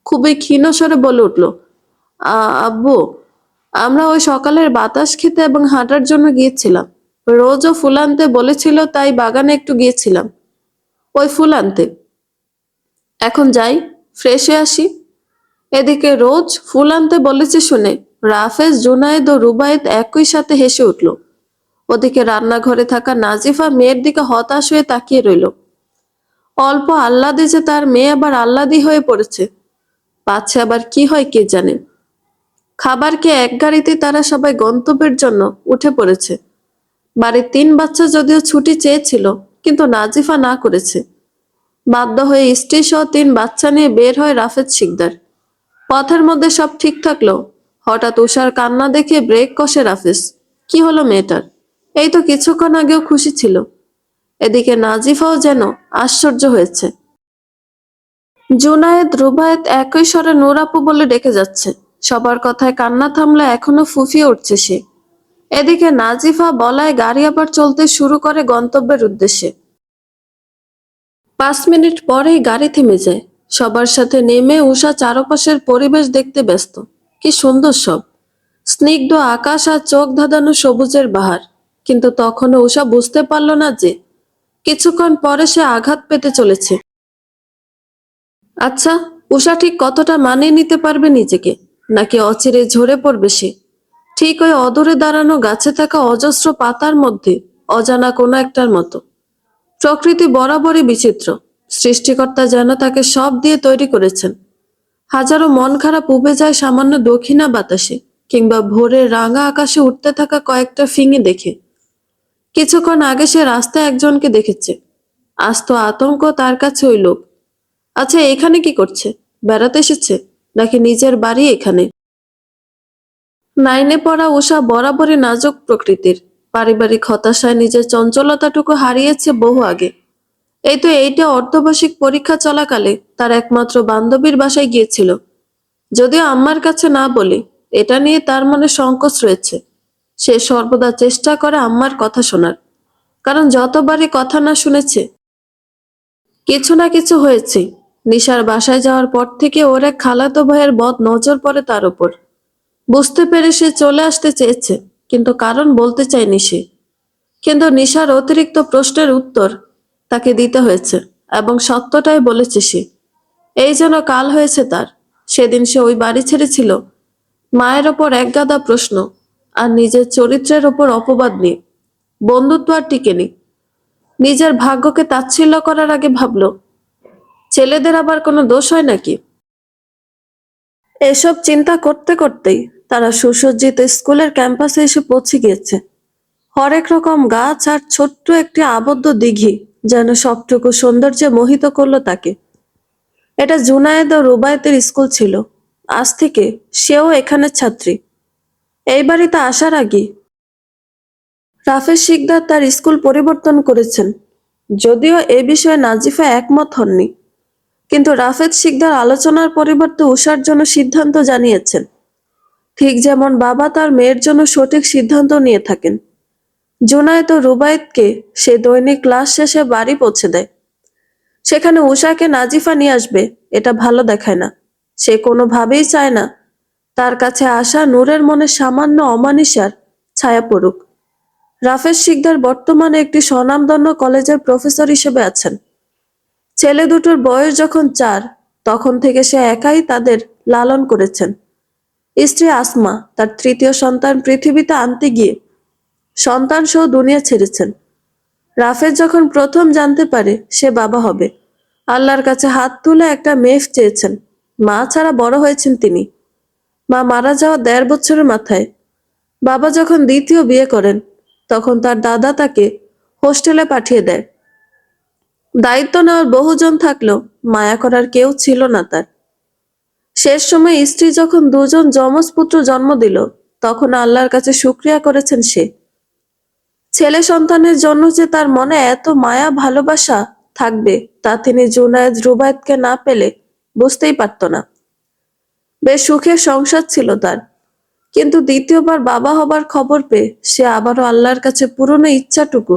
খুবই ক্ষীণ স্বরে বলে উঠল, আব্বু, আমরা ওই সকালের বাতাস খেতে এবং হাঁটার জন্য গিয়েছিলাম। রোজও ফুল আনতে বলেছিল, তাই বাগানে একটু গিয়েছিলাম ওই ফুল আনতে। এখন যাই, ফ্রেশ হয়ে আসি। এদিকে রোজ ফুল আনতে বলেছে শুনে রাফেজ, জুনায়েদ ও রুবায়েত একই সাথে হেসে উঠল। ওদিকে রান্নাঘরে থাকা নাজিফা মেয়ের দিকে হতাশ হয়ে তাকিয়ে রইল। অল্প আহ্লাদে যে তার মেয়ে আবার আহ্লাদি হয়ে পড়েছে, পাছে আবার কি হয় কে জানে। খাবার খেয়ে এক গাড়িতে তারা সবাই গন্তব্যের জন্য উঠে পড়েছে। বাড়ির তিন বাচ্চা যদিও ছুটি চেয়েছিল, কিন্তু নাজিফা না করেছে। বাধ্য হয়ে স্ত্রী সহ তিন বাচ্চা নিয়ে বের হয় রাফেজ শিকদার। পথের মধ্যে সব ঠিক থাকলো, হঠাৎ উষার কান্না দেখে ব্রেক কষে রাফেজ। কি হলো মেয়েটার? এই তো কিছুক্ষণ আগেও খুশি ছিল। এদিকে নাজিফাও যেন আশ্চর্য হয়েছে। জুনায়েদ, রুবায়েত একই স্বরে নূর আপু বলে ডেকে যাচ্ছে। সবার কথায় কান্না থামলে এখনো ফুফিয়ে উঠছে সে। এদিকে নাজিফা বলায় গাড়ি আবার চলতে শুরু করে গন্তব্যের উদ্দেশ্যে। 5 মিনিট পরেই গাড়ি থেমে যায়। সবার সাথে নেমে উষা চারপাশের পরিবেশ দেখতে ব্যস্ত। কি সুন্দর সব! স্নিগ্ধ আকাশ আর চোখ ধাঁধানো সবুজের বাহার। কিন্তু তখনও উষা বুঝতে পারল না যে কিছুক্ষণ পরে সে আঘাত পেতে চলেছে। আচ্ছা, উষা ঠিক কতটা মানিয়ে নিতে পারবে নিজেকে, নাকি অচিরে ঝরে পড়বে সে? ঠিক ওই অদূরে দাঁড়ানো গাছে থাকা অজস্র পাতার মধ্যে অজানা কোনো একটার মতো। প্রকৃতি বরাবরই বিচিত্র। সৃষ্টিকর্তা যেন তাকে সব দিয়ে তৈরি করেছেন। হাজারো মন খারাপ উবে যায় সামান্য দক্ষিণা বাতাসে, কিংবা ভোরের রাঙা আকাশে উঠতে থাকা কয়েকটা ফিঙে দেখে। কিছুক্ষণ আগে সে রাস্তায় একজনকে দেখেছে। আজ তো আতঙ্ক তার কাছে ওই লোক। আচ্ছা, এখানে কি করছে? বেড়াতে এসেছে, নাকি নিজের বাড়ি এখানে? নাইনে পড়া উষা বরাবরই নাজুক প্রকৃতির। পারিবারিক হতাশায় নিজের চঞ্চলতাটুকু হারিয়েছে বহু আগে। এই তো এইটা অর্ধবার্ষিক পরীক্ষা চলাকালে তার একমাত্র বান্ধবীর বাসায় গিয়েছিল। যদিও আম্মার কাছে না বলে, এটা নিয়ে তার মনে সংকোচ রয়েছে। সে সর্বদা চেষ্টা করে আম্মার কথা শোনার, কারণ যতবারই কথা না শুনেছে কিছু না কিছু হয়েছে। নিশার বাসায় যাওয়ার পর থেকে ওর এক খালাতো ভাইয়ের বদ নজর পড়ে তার উপর। বুঝতে পেরে সে চলে আসতে চেয়েছে, কিন্তু কারণ বলতে চায়নি সে। কিন্তু নিশার অতিরিক্ত প্রশ্নের উত্তর তাকে দিতে হয়েছে, এবং সত্যটাই বলেছে সে। এই যেন কাল হয়েছে তার। সেদিন সে ওই বাড়ি ছেড়েছিল মায়ের ওপর একগাদা প্রশ্ন আর নিজের চরিত্রের ওপর অপবাদ নিয়ে। বন্ধুত্ব আর টিকেনি। নিজের ভাগ্যকে তাচ্ছিল্য করার আগে ভাবলো, ছেলেদের আবার কোনো দোষ হয় নাকি? এসব চিন্তা করতে করতেই তারা সুসজ্জিত স্কুলের ক্যাম্পাসে এসে পৌঁছে গিয়েছে। হরেক রকম গাছ আর ছোট্ট একটি আবদ্ধ দিঘি যেন সবটুকু সৌন্দর্যে মোহিত করলো তাকে। এটা জুনায়েদ ও রুবায়েতের স্কুল ছিল। আজ থেকে সেও এখানের ছাত্রী। এই বাড়িতে আসার আগে রাফেজ শিকদার তার স্কুল পরিবর্তন করেছেন, যদিও এ বিষয়ে নাজিফা একমত হননি। কিন্তু রাফেজ শিকদার আলোচনার পরিবর্তে উষার জন্য সিদ্ধান্ত জানিয়েছেন, ঠিক যেমন বাবা তার মেয়ের জন্য সঠিক সিদ্ধান্ত নিয়ে থাকেন। জুনায়েদ ও রুবায়েতকে সে দৈনিক ক্লাস শেষে বাড়ি পৌঁছে দেয়। সেখানে উষাকে নাজিফা নিয়ে আসবে এটা ভালো দেখায় না। সে কোনোভাবেই চায় না তার কাছে আসা নূরের মনে সামান্য অমানিসার ছায়া পড়ুক। রাফেজ শিকদার বর্তমানে একটি স্বনামধন্য কলেজের প্রফেসর হিসেবে আছেন। ছেলে দুটোর বয়স যখন 4, তখন থেকে সে একাই তাদের লালন করেছেন। স্ত্রী আসমা তার তৃতীয় সন্তান পৃথিবীতে আনতে গিয়ে সন্তান সহ দুনিয়া ছেড়েছেন। রাফেজ যখন প্রথম জানতে পারে সে বাবা হবে, আল্লাহর কাছে হাত তুলে একটা মেয়ে চেয়েছেন। মা ছাড়া বড় হয়েছেন তিনি। মা মারা যাওয়া 1.5 বছরের মাথায় বাবা যখন দ্বিতীয় বিয়ে করেন, তখন তার দাদা তাকে হোস্টেলে পাঠিয়ে দেয়। দায়িত্ব নেওয়ার বহুজন থাকলেও মায়া করার কেউ ছিল না তার। শেষ সময় স্ত্রী যখন 2জন যমজ পুত্র জন্ম দিল, তখন আল্লাহর কাছে শুকরিয়া করেছেন সে। ছেলে সন্তানের জন্য যে তার মনে এত মায়া ভালোবাসা থাকবে তা তিনি জুনায়েদ রুবায়েতকে না পেলে বুঝতেই পারত না। বেশ সুখের সংসার ছিল তার। কিন্তু দ্বিতীয়বার বাবা হবার খবর পেয়ে সে আবারও আল্লাহর কাছে পুরনো ইচ্ছাটুকু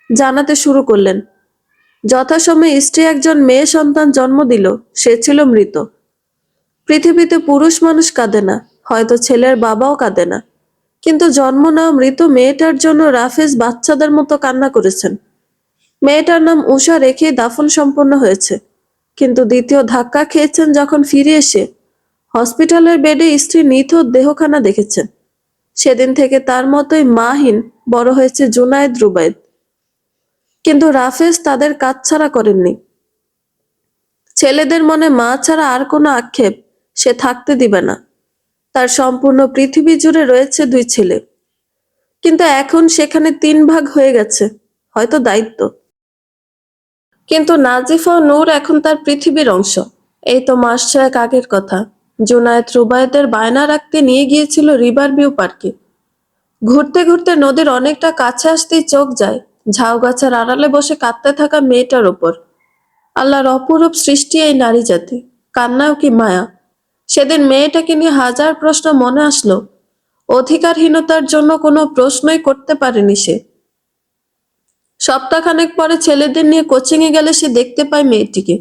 জানাতে শুরু করলেন। যথাসময়ে স্ত্রী একজন মেয়ে সন্তান জন্ম দিল, সে ছিল মৃত। পৃথিবীতে পুরুষ মানুষ কাঁদে না, হয়তো ছেলের বাবাও কাঁদে না, কিন্তু জন্ম নেওয়া মৃত মেয়েটার জন্য রাফেজ বাচ্চাদের মতো কান্না করেছেন। মেয়েটার নাম উষা রেখেই দাফন সম্পন্ন হয়েছে। কিন্তু দ্বিতীয় ধাক্কা খেয়েছেন যখন ফিরে এসে হসপিটালের বেডে স্ত্রী নিথর দেহখানা দেখেছেন। সেদিন থেকে তার মতোই মাহীন বড় হয়েছে জুনায়েদ রুবায়েত। কিন্তু রাফেজ তাদের কাছছাড়া করেননি। ছেলেদের মনে মা ছাড়া আর কোনো আক্ষেপ সে থাকতে দিবে না। তার সম্পূর্ণ পৃথিবী জুড়ে রয়েছে 2 ছেলে, কিন্তু এখন সেখানে 3 ভাগ হয়ে গেছে, হয়তো দায়িত্ব। কিন্তু নাজিফা ও নূর এখন তার পৃথিবীর অংশ। এই তো মাস 6 আগের কথা। জুনায়েদ রুবায়েতের বায়না রাখতে নিয়ে গিয়েছিল রিভার ভিউ পার্কে। ঘুরতে ঘুরতে নদীর অনেকটা কাছে আসতেই চোখ যায় ঝাউ গাছের আড়ালে বসে কাঁদতে থাকা মেয়েটার ওপর। আল্লাহর অপরূপ সৃষ্টি এই নারী জাতি, কান্নাও কি মায়া। সেদিন মেয়েটাকে নিয়ে হাজার প্রশ্ন মনে আসলো, অধিকারহীনতার জন্য কোনো প্রশ্নই করতে পারেনি সে। সপ্তাহখানেক পরে ছেলেদের নিয়ে কোচিংয়ে গেলে সে দেখতে পায় মেয়েটিকে।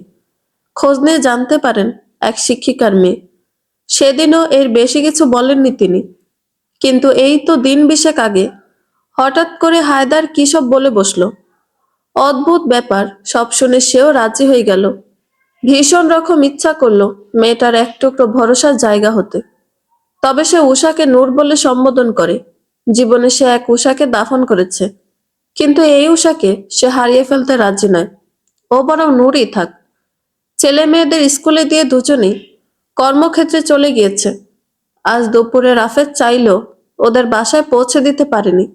খোঁজ নিয়ে জানতে পারেন এক শিক্ষিকার মেয়ে। সেদিনও এর বেশি কিছু বলেননি তিনি। কিন্তু এই তো দিন 20 আগে হঠাৎ করে হায়দার কি সব বলে বসলো। অদ্ভুত ব্যাপার, সব শুনে সেও রাজি হয়ে গেল। ভীষণ রকম ইচ্ছা করলো মেয়েটার এক টুকরো ভরসার জায়গা হতে। তবে সে উষাকে নূর বলে সম্বোধন করে। জীবনে সে এক উষাকে দাফন করেছে, কিন্তু এই উষাকে সে হারিয়ে ফেলতে রাজি নয়। ও বরং নূরই থাক। ছেলে মেয়েদের স্কুলে দিয়ে দুজনেই কর্মক্ষেত্রে চলে গিয়েছে। আজ দুপুরে রাফেজ চাইলেও ওদের বাসায় পৌঁছে দিতে পারেনি।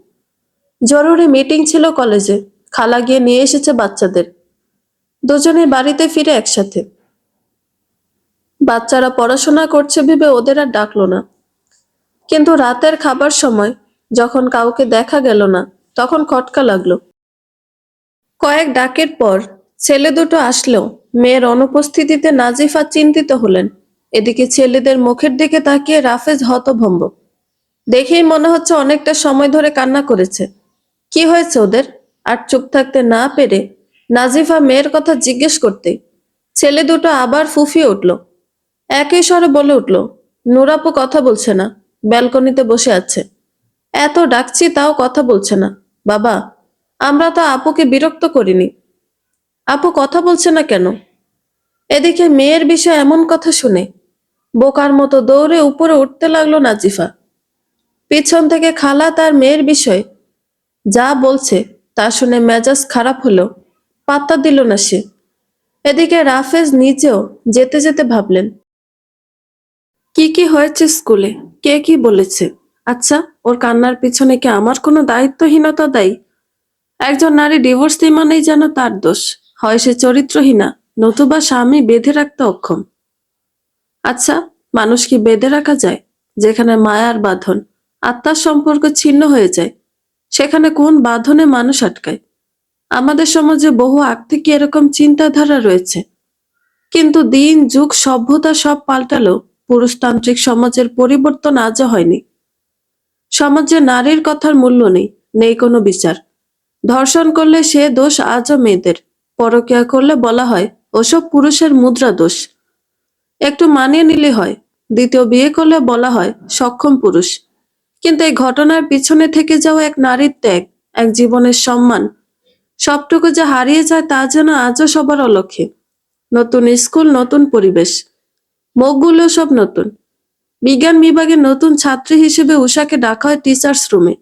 জরুরি মিটিং ছিল কলেজে, খালা গিয়ে নিয়ে এসেছে বাচ্চাদের। দুজনে বাড়িতে ফিরে একসাথে। বাচ্চারা পড়াশোনা করছে ভেবে ওদের আর ডাকলো না। কিন্তু রাতের খাবার সময় যখন কাউকে দেখা গেল না, তখন খটকা লাগলো। কয়েক ডাকের পর ছেলে দুটো আসলেও মেয়ের অনুপস্থিতিতে নাজিফা চিন্তিত হলেন। এদিকে ছেলেদের মুখের দিকে তাকিয়ে রাফেজ হতভম্ব। দেখেই মনে হচ্ছে অনেকটা সময় ধরে কান্না করেছে। কি হয়েছে ওদের? আর চুপ থাকতে না পেরে নাজিফা মেয়ের কথা জিজ্ঞেস করতেই ছেলে দুটো আবার ফুফিয়ে উঠল। একই স্বরে বলে উঠল, নুরাপু কথা বলছে না, ব্যালকনিতে বসে আছে। এত ডাকছি তাও কথা বলছে না। বাবা, আমরা তো আপুকে বিরক্ত করিনি। আপু কথা বলছে না কেন? এদিকে মেয়ের বিষয়ে এমন কথা শুনে বোকার মতো দৌড়ে উপরে উঠতে লাগলো নাজিফা। পিছন থেকে খালা তার মেয়ের বিষয়ে যা বলছে তা শুনে মেজাজ খারাপ হলো, পাত্তা দিল না সে। এদিকে রাফেজ নিজেও যেতে যেতে ভাবলেন, কি কি হয়েছে স্কুলে, কে কি বলেছে? আচ্ছা, ওর কান্নার পিছনে কি আমার কোনো দায়িত্বহীনতা দায়ী? একজন নারী ডিভোর্স মানেই যেন তার দোষ, হয় সে চরিত্রহীনা নতুবা স্বামী বেঁধে রাখতে অক্ষম। আচ্ছা, মানুষ কি বেঁধে রাখা যায়? যেখানে মায়ার বাঁধন, আত্মার সম্পর্ক ছিন্ন হয়ে যায়, সেখানে কোন বাঁধনে মানুষ আটকায়? আমাদের সমাজে বহু আগ থেকে এরকম চিন্তাধারা রয়েছে, কিন্তু দিন যুগ সভ্যতা সব পাল্টালো, পুরুষতান্ত্রিক সমাজের পরিবর্তন আজও হয়নি। সমাজে নারীর কথার মূল্য নেই, নেই কোনো বিচার। ধর্ষণ করলে সে দোষ আজও মেয়েদের, পরকীয়া করলে বলা হয় ওসব পুরুষের মুদ্রা দোষ। একটু মানিয়ে নিলে হয়, দ্বিতীয় বিয়ে করলে বলা হয় সক্ষম পুরুষ। কিন্তু এই ঘটনার পিছনে থেকে যাওয়া এক নারীর ত্যাগ, এক জীবনের সম্মান, সবটুকু যে হারিয়ে যায় তা যেন আজও সবার অলক্ষ্যে। নতুন স্কুল, নতুন পরিবেশ, মুখগুলো সব নতুন। বিজ্ঞান বিভাগের নতুন ছাত্রী হিসেবে উষাকে ডাকা হয় টিচার্স রুমে।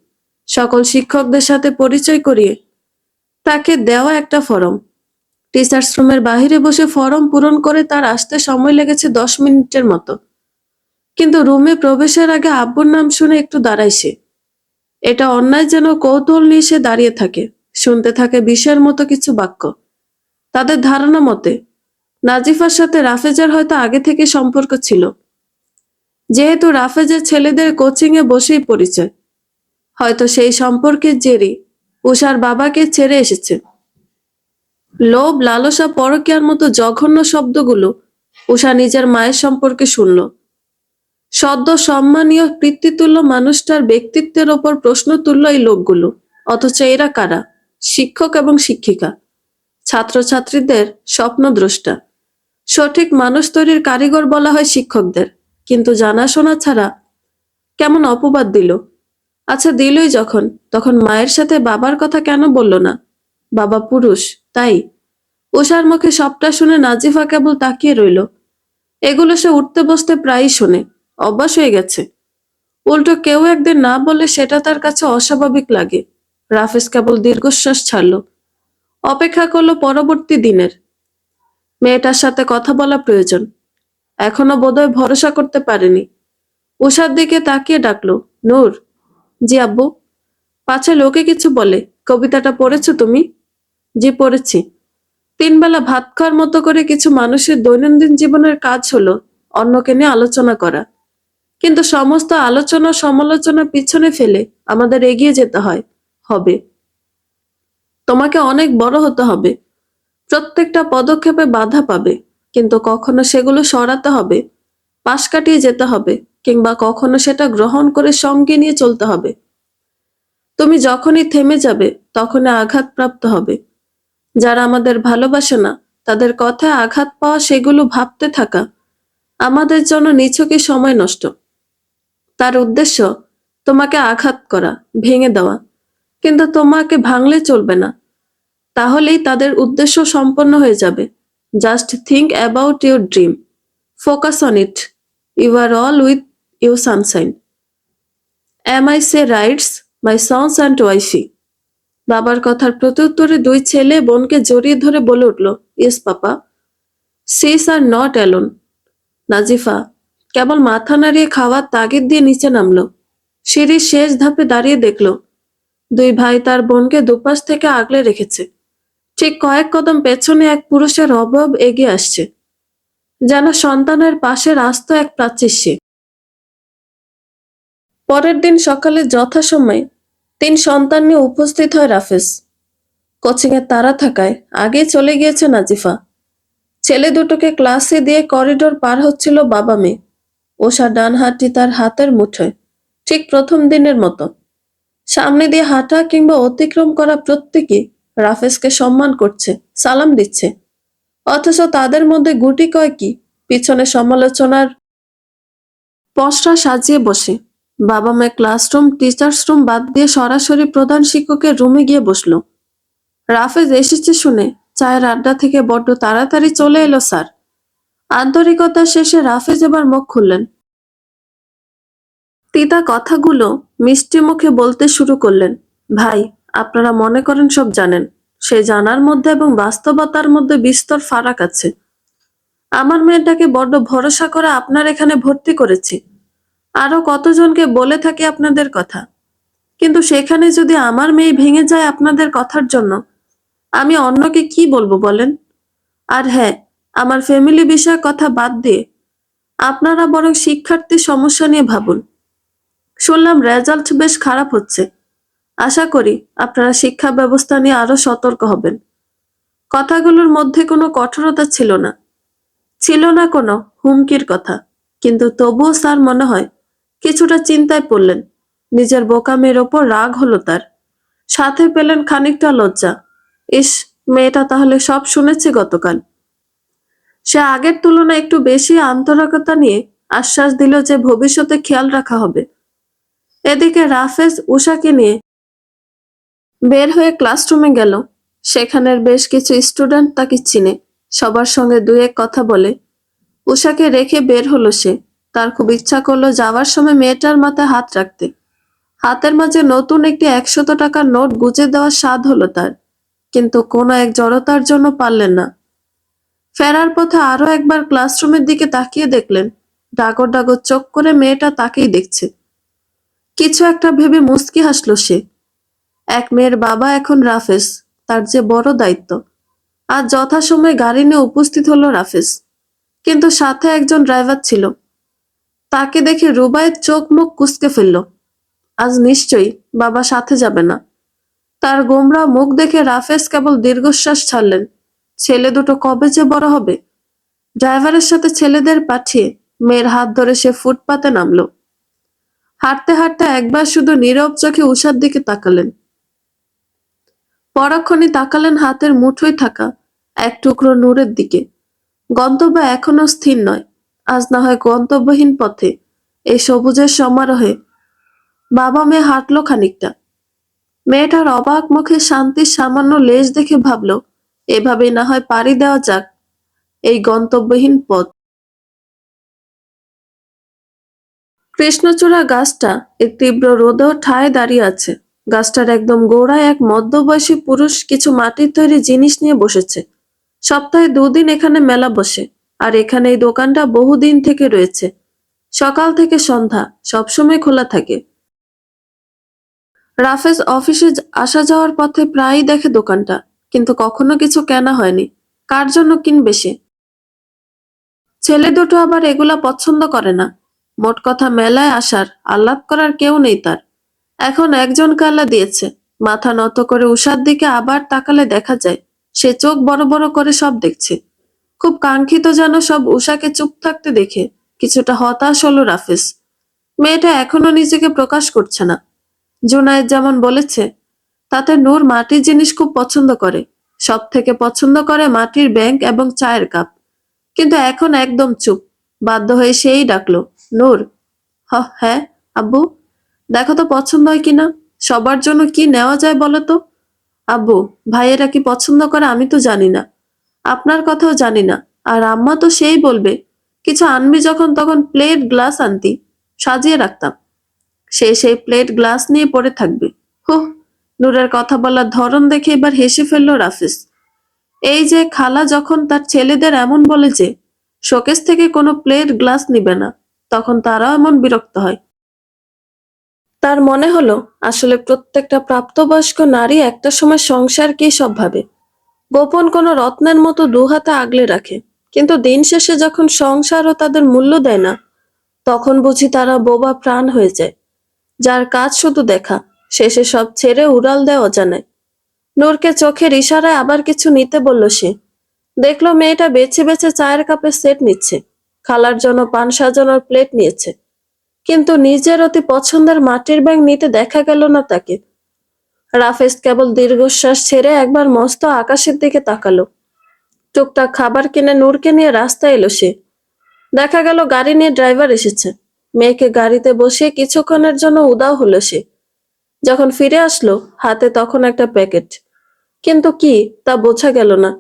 সকল শিক্ষকদের সাথে পরিচয় করিয়ে তাকে দেওয়া একটা ফরম। টিচার্স রুমের বাহিরে বসে ফরম পূরণ করে তার আসতে সময় লেগেছে 10 মিনিটের মতো। কিন্তু রুমে প্রবেশের আগে আব্বুর নাম শুনে একটু দাঁড়ায় সে। এটা অন্যায় যেন কৌতূহল নিয়ে সে দাঁড়িয়ে থাকে, শুনতে থাকে বিষয়ের মতো কিছু বাক্য। তাদের ধারণা মতে নাজিফার সাথে রাফেজের হয়তো আগে থেকে সম্পর্ক ছিল, যেহেতু রাফেজের ছেলেদের কোচিং এ বসেই পরিচয়। হয়তো সেই সম্পর্কের জেরে উষার বাবাকে ছেড়ে এসেছে। লোভ, লালসা, পরকীয়ার মতো জঘন্য শব্দগুলো উষা নিজের মায়ের সম্পর্কে শুনল। সদ্য সম্মানীয় পিতৃতুল্য মানুষটার ব্যক্তিত্বের ওপর প্রশ্ন তুলল এই লোকগুলো। অথচ এরা কারা? শিক্ষক এবং শিক্ষিকা, ছাত্রছাত্রীদের স্বপ্নদ্রষ্টা। সঠিক মানুষ তৈরির কারিগর বলা হয় শিক্ষকদের, কিন্তু জানাশোনা ছাড়া কেমন অপবাদ দিল। আচ্ছা, দিলই যখন, তখন মায়ের সাথে বাবার কথা কেন বলল না? বাবা পুরুষ, তাই? উষার মুখে সবটা শুনে নাজিফা কেবল তাকিয়ে রইল। এগুলো সে উঠতে বসতে প্রায়ই শোনে, অভ্যাস হয়ে গেছে। উল্টো কেউ একদিন না বললে সেটা তার কাছে অস্বাভাবিক লাগে। রাফেজ কেবল দীর্ঘশ্বাস ছাড়ল, অপেক্ষা করলো পরবর্তী দিনের। মেয়েটার সাথে কথা বলা প্রয়োজন। এখনো বোধহয় ভরসা করতে পারেনি। উষার দিকে তাকিয়ে ডাকলো, নূর। জি আব্বু। পাছে লোকে কিছু বলে, কবিতাটা পড়েছো তুমি? জি পড়েছি। 3 বেলা ভাত খাওয়ার মতো করে কিছু মানুষের দৈনন্দিন জীবনের কাজ হলো অন্যকে নিয়ে আলোচনা করা। কিন্তু সমস্ত আলোচনা সমালোচনা পিছনে ফেলে আমাদের এগিয়ে যেতে হবে। তোমাকে অনেক বড় হতে হবে। প্রত্যেকটা পদক্ষেপে বাধা পাবে, কিন্তু কখনো সেগুলো সরাতে হবে, পাশ কাটিয়ে যেতে হবে, কিংবা কখনো সেটা গ্রহণ করে সঙ্গে নিয়ে চলতে হবে। তুমি যখনই থেমে যাবে তখনই আঘাতপ্রাপ্ত হবে। যারা আমাদের ভালোবাসে না তাদের কথায় আঘাত পাওয়া, সেগুলো ভাবতে থাকা আমাদের জন্য নিছকই সময় নষ্ট। তার উদ্দেশ্য তোমাকে আঘাত করা, ভেঙে দেওয়া। কিন্তু তোমাকে ভাঙলে চলবে না, তাহলেই তাদের উদ্দেশ্য সম্পন্ন হয়ে যাবে। Just think about your dream, focus on it, you are all with you sunshine. Am I say writes my sons and wifey. বাবার কথার প্রত্যুত্তরে 2 ছেলে বোনকে জড়িয়ে ধরে বলে উঠল, yes papa, sis are not alone. Nazifa কেবল মাথা নাড়িয়ে খাওয়ার তাগিদ দিয়ে নিচে নামলো। সিঁড়ির শেষ ধাপে দাঁড়িয়ে দেখলো 2 ভাই তার বোনকে দুপাশ থেকে আগলে রেখেছে। ঠিক কয়েক কদম পেছনে এক পুরুষের অবয়ব এগিয়ে আসছে, যেন সন্তানের পাশে আস্ত এক প্রাচীর সে। পরের দিন সকালে যথাসময়ে 3 সন্তান নিয়ে উপস্থিত হয় রাফেজ। কোচিং এর তাড়া থাকায় আগেই চলে গিয়েছে নাজিফা। ছেলে দুটোকে ক্লাসে দিয়ে করিডোর পার হচ্ছিল বাবা মেয়ে। ওষা ডান হাতটি তার হাতের মুঠোয়, ঠিক প্রথম দিনের মতো। সামনে দিয়ে হাঁটা কিংবা অতিক্রম করা প্রত্যেকে রাফেজকে সম্মান করছে, সালাম দিচ্ছে। অথচ তাদের মধ্যে গুটি কয়েকই পিছনে সমালোচনার পসরা সাজিয়ে বসে। বাবা মেয়ে ক্লাসরুম, টিচার্স রুম বাদ দিয়ে সরাসরি প্রধান শিক্ষকের রুমে গিয়ে বসলো। রাফেজ এসেছে শুনে চায়ের আড্ডা থেকে বড্ড তাড়াতাড়ি চলে এলো স্যার। আন্তরিকতার শেষে রাফেজ এবার মুখ খুললেন। তিতা কথাগুলো মিষ্টি মুখে বলতে শুরু করলেন। ভাই, আপনারা মনে করেন সব জানেন। সে জানার মধ্যে এবং বাস্তবতার মধ্যে বিস্তর ফারাক আছে। আমার মেয়েটাকে বড্ড ভরসা করে আপনার এখানে ভর্তি করেছি। আরো কতজনকে বলে থাকি আপনাদের কথা। কিন্তু সেখানে যদি আমার মেয়ে ভেঙে যায় আপনাদের কথার জন্য, আমি অন্যকে কি বলবো বলেন? আর হ্যাঁ, আমার ফ্যামিলি বিষয়ে কথা বাদ দিয়ে আপনারা বরং শিক্ষার্থী সমস্যা নিয়ে ভাবুন। শুনলাম রেজাল্ট বেশ খারাপ হচ্ছে। আশা করি আপনারা শিক্ষা ব্যবস্থা নিয়ে আরো সতর্ক হবেন। কথাগুলোর মধ্যে কোনো কঠোরতা ছিল না, ছিল না কোনো হুমকির কথা। কিন্তু তবুও স্যার মনে হয় কিছুটা চিন্তায় পড়লেন। নিজের বোকামের ওপর রাগ হলো তার, সাথে পেলেন খানিকটা লজ্জা। ইস, মেয়েটা তাহলে সব শুনেছে গতকাল। সে আগের তুলনায় একটু বেশি আন্তরিকতা নিয়ে আশ্বাস দিল যে ভবিষ্যতে খেয়াল রাখা হবে। এদিকে রাফেজ উষাকে নিয়ে বের হয়ে ক্লাসরুমে গেল। সেখানের বেশ কিছু স্টুডেন্ট তাকে চিনে, সবার সঙ্গে দুই এক কথা বলে উষাকে রেখে বের হলো সে। তার খুব ইচ্ছা করলো যাওয়ার সময় মেয়েটার মাথায় হাত রাখতে। হাতের মাঝে নতুন একটি 100 টাকার নোট গুজে দেওয়ার স্বাদ হলো তার, কিন্তু কোনো এক জড়তার জন্য পারলেন না। ফেরার পথে আরো একবার ক্লাসরুমের দিকে তাকিয়ে দেখলেন ডাগর ডাগর চোখ করে মেয়েটা তাকেই দেখছে। কিছু একটা ভেবে মুচকি হাসলো সে। এক মেয়ের বাবা এখন রাফেজ, তার যে বড় দায়িত্ব। আজ যথাসময়ে গাড়ি নিয়ে উপস্থিত হলো রাফেজ, কিন্তু সাথে একজন ড্রাইভার ছিল। তাকে দেখে রুবায়েত চোখ মুখ কুঁচকে ফেলল। আজ নিশ্চয়ই বাবা সাথে যাবে না। তার গোমরা মুখ দেখে রাফেজ কেবল দীর্ঘশ্বাস ছাড়লেন। ছেলে দুটো কবে যে বড় হবে। ড্রাইভারের সাথে ছেলেদের পাঠিয়ে মেয়ের হাত ধরে সে ফুটপাতে নামলো। হাঁটতে হাঁটতে একবার শুধু নীরব চোখে উষার দিকে তাকালেন। পরক্ষণে তাকালেন হাতের মুঠোয় থাকা এক টুকরো নূরের দিকে। গন্তব্য এখনো স্থির নয়। আজ না হয় গন্তব্যহীন পথে এই সবুজের সমারোহে বাবা মেয়ে হাঁটলো খানিকটা। মেয়েটার অবাক মুখে শান্তির সামান্য লেশ দেখে ভাবল, এভাবেই না হয় পাড়ি দেওয়া যাক এই গন্তব্যহীন পথ। কৃষ্ণচূড়া গাছটা এই তীব্র রোদেও ঠায় দাঁড়িয়ে আছে। গাছটার একদম গোড়ায় এক মধ্যবয়সী পুরুষ কিছু মাটির তৈরি জিনিস নিয়ে বসেছে। সপ্তাহে 2 দিন এখানে মেলা বসে, আর এখানে এই দোকানটা বহুদিন থেকে রয়েছে। সকাল থেকে সন্ধ্যা সবসময় খোলা থাকে। রাফেজ অফিসে আসা যাওয়ার পথে প্রায়ই দেখে দোকানটা, কিন্তু কখনো কিছু কেনা হয়নি। কার জন্য কিনবে সে? ছেলে দুটো আবার এগুলা পছন্দ করে না। মোট কথা মেলায় আসার আহ্লাদ করার কেউ নেই তার। এখন একজন কালা দিয়েছে। মাথা নত করে উষার দিকে আবার তাকালে দেখা যায় সে চোখ বড় বড় করে সব দেখছে। খুব কাঙ্ক্ষিত যেন সব উষাকে চুপ থাকতে দেখে কিছুটা হতাশ হলো রাফেজ। মেয়েটা এখনো নিজেকে প্রকাশ করছে না। জুনায়েদ যেমন বলেছে, তাতে নূর মাটির জিনিস খুব পছন্দ করে। সব থেকে পছন্দ করে মাটির ব্যাংক এবং চায়ের কাপ। কিন্তু এখন একদম চুপ। বাধ্য হয়ে সেই ডাকলো, নূর। হ্যাঁ আব্বু। দেখো তো পছন্দ হয় কিনা। সবার জন্য কি নেওয়া যায় বলো তো। আব্বু, ভাইয়েরা কি পছন্দ করে আমি তো জানি না। আপনার কথাও জানি না। আর আম্মা তো সেই বলবে কিছু আনবি যখন তখন প্লেট গ্লাস আনতি, সাজিয়ে রাখতাম। সেই প্লেট গ্লাস নিয়ে পড়ে থাকবে। হুহ। নূরের কথা বলার ধরন দেখে এবার হেসে ফেললো রাফিস। এই যে খালা যখন তার ছেলেদের এমন বলে যে শোকেস থেকে কোনো প্লেট গ্লাস নিবে না, তখন তারাও এমন বিরক্ত হয়। তার মনে হলো আসলে প্রত্যেকটা প্রাপ্তবয়স্ক নারী একটা সময় সংসারকেই সব ভাবে, গোপন কোনো রত্নের মতো 2 হাতে আগলে রাখে। কিন্তু দিন শেষে যখন সংসারও তাদের মূল্য দেয় না, তখন বুঝি তারা বোবা প্রাণ হয়ে যায়, যার কাজ শুধু দেখা, শেষে সব ছেড়ে উড়াল দেয় অজানায়। নূরকে চোখের ইশারায় আবার কিছু নিতে বলল সে। দেখলো মেয়েটা বেছে বেছে চায়ের কাপের সেট নিচ্ছে, খালার জন্য পান সাজানোর প্লেট নিয়েছে, কিন্তু নিজের অতি পছন্দের মাটির ব্যাগ নিতে দেখা গেল না তাকে। রাফেজ কেবল দীর্ঘশ্বাস ছেড়ে একবার মস্ত আকাশের দিকে তাকালো। টুকটাক খাবার কিনে নূরকে নিয়ে রাস্তায় এলো সে। দেখা গেল গাড়ি নিয়ে ড্রাইভার এসেছে। মেয়েকে গাড়িতে বসিয়ে কিছুক্ষণের জন্য উদাও হলো সে। যখন ফিরে আসলো হাতে তখন একটা প্যাকেট, কিন্তু কি তা বোঝা গেল না।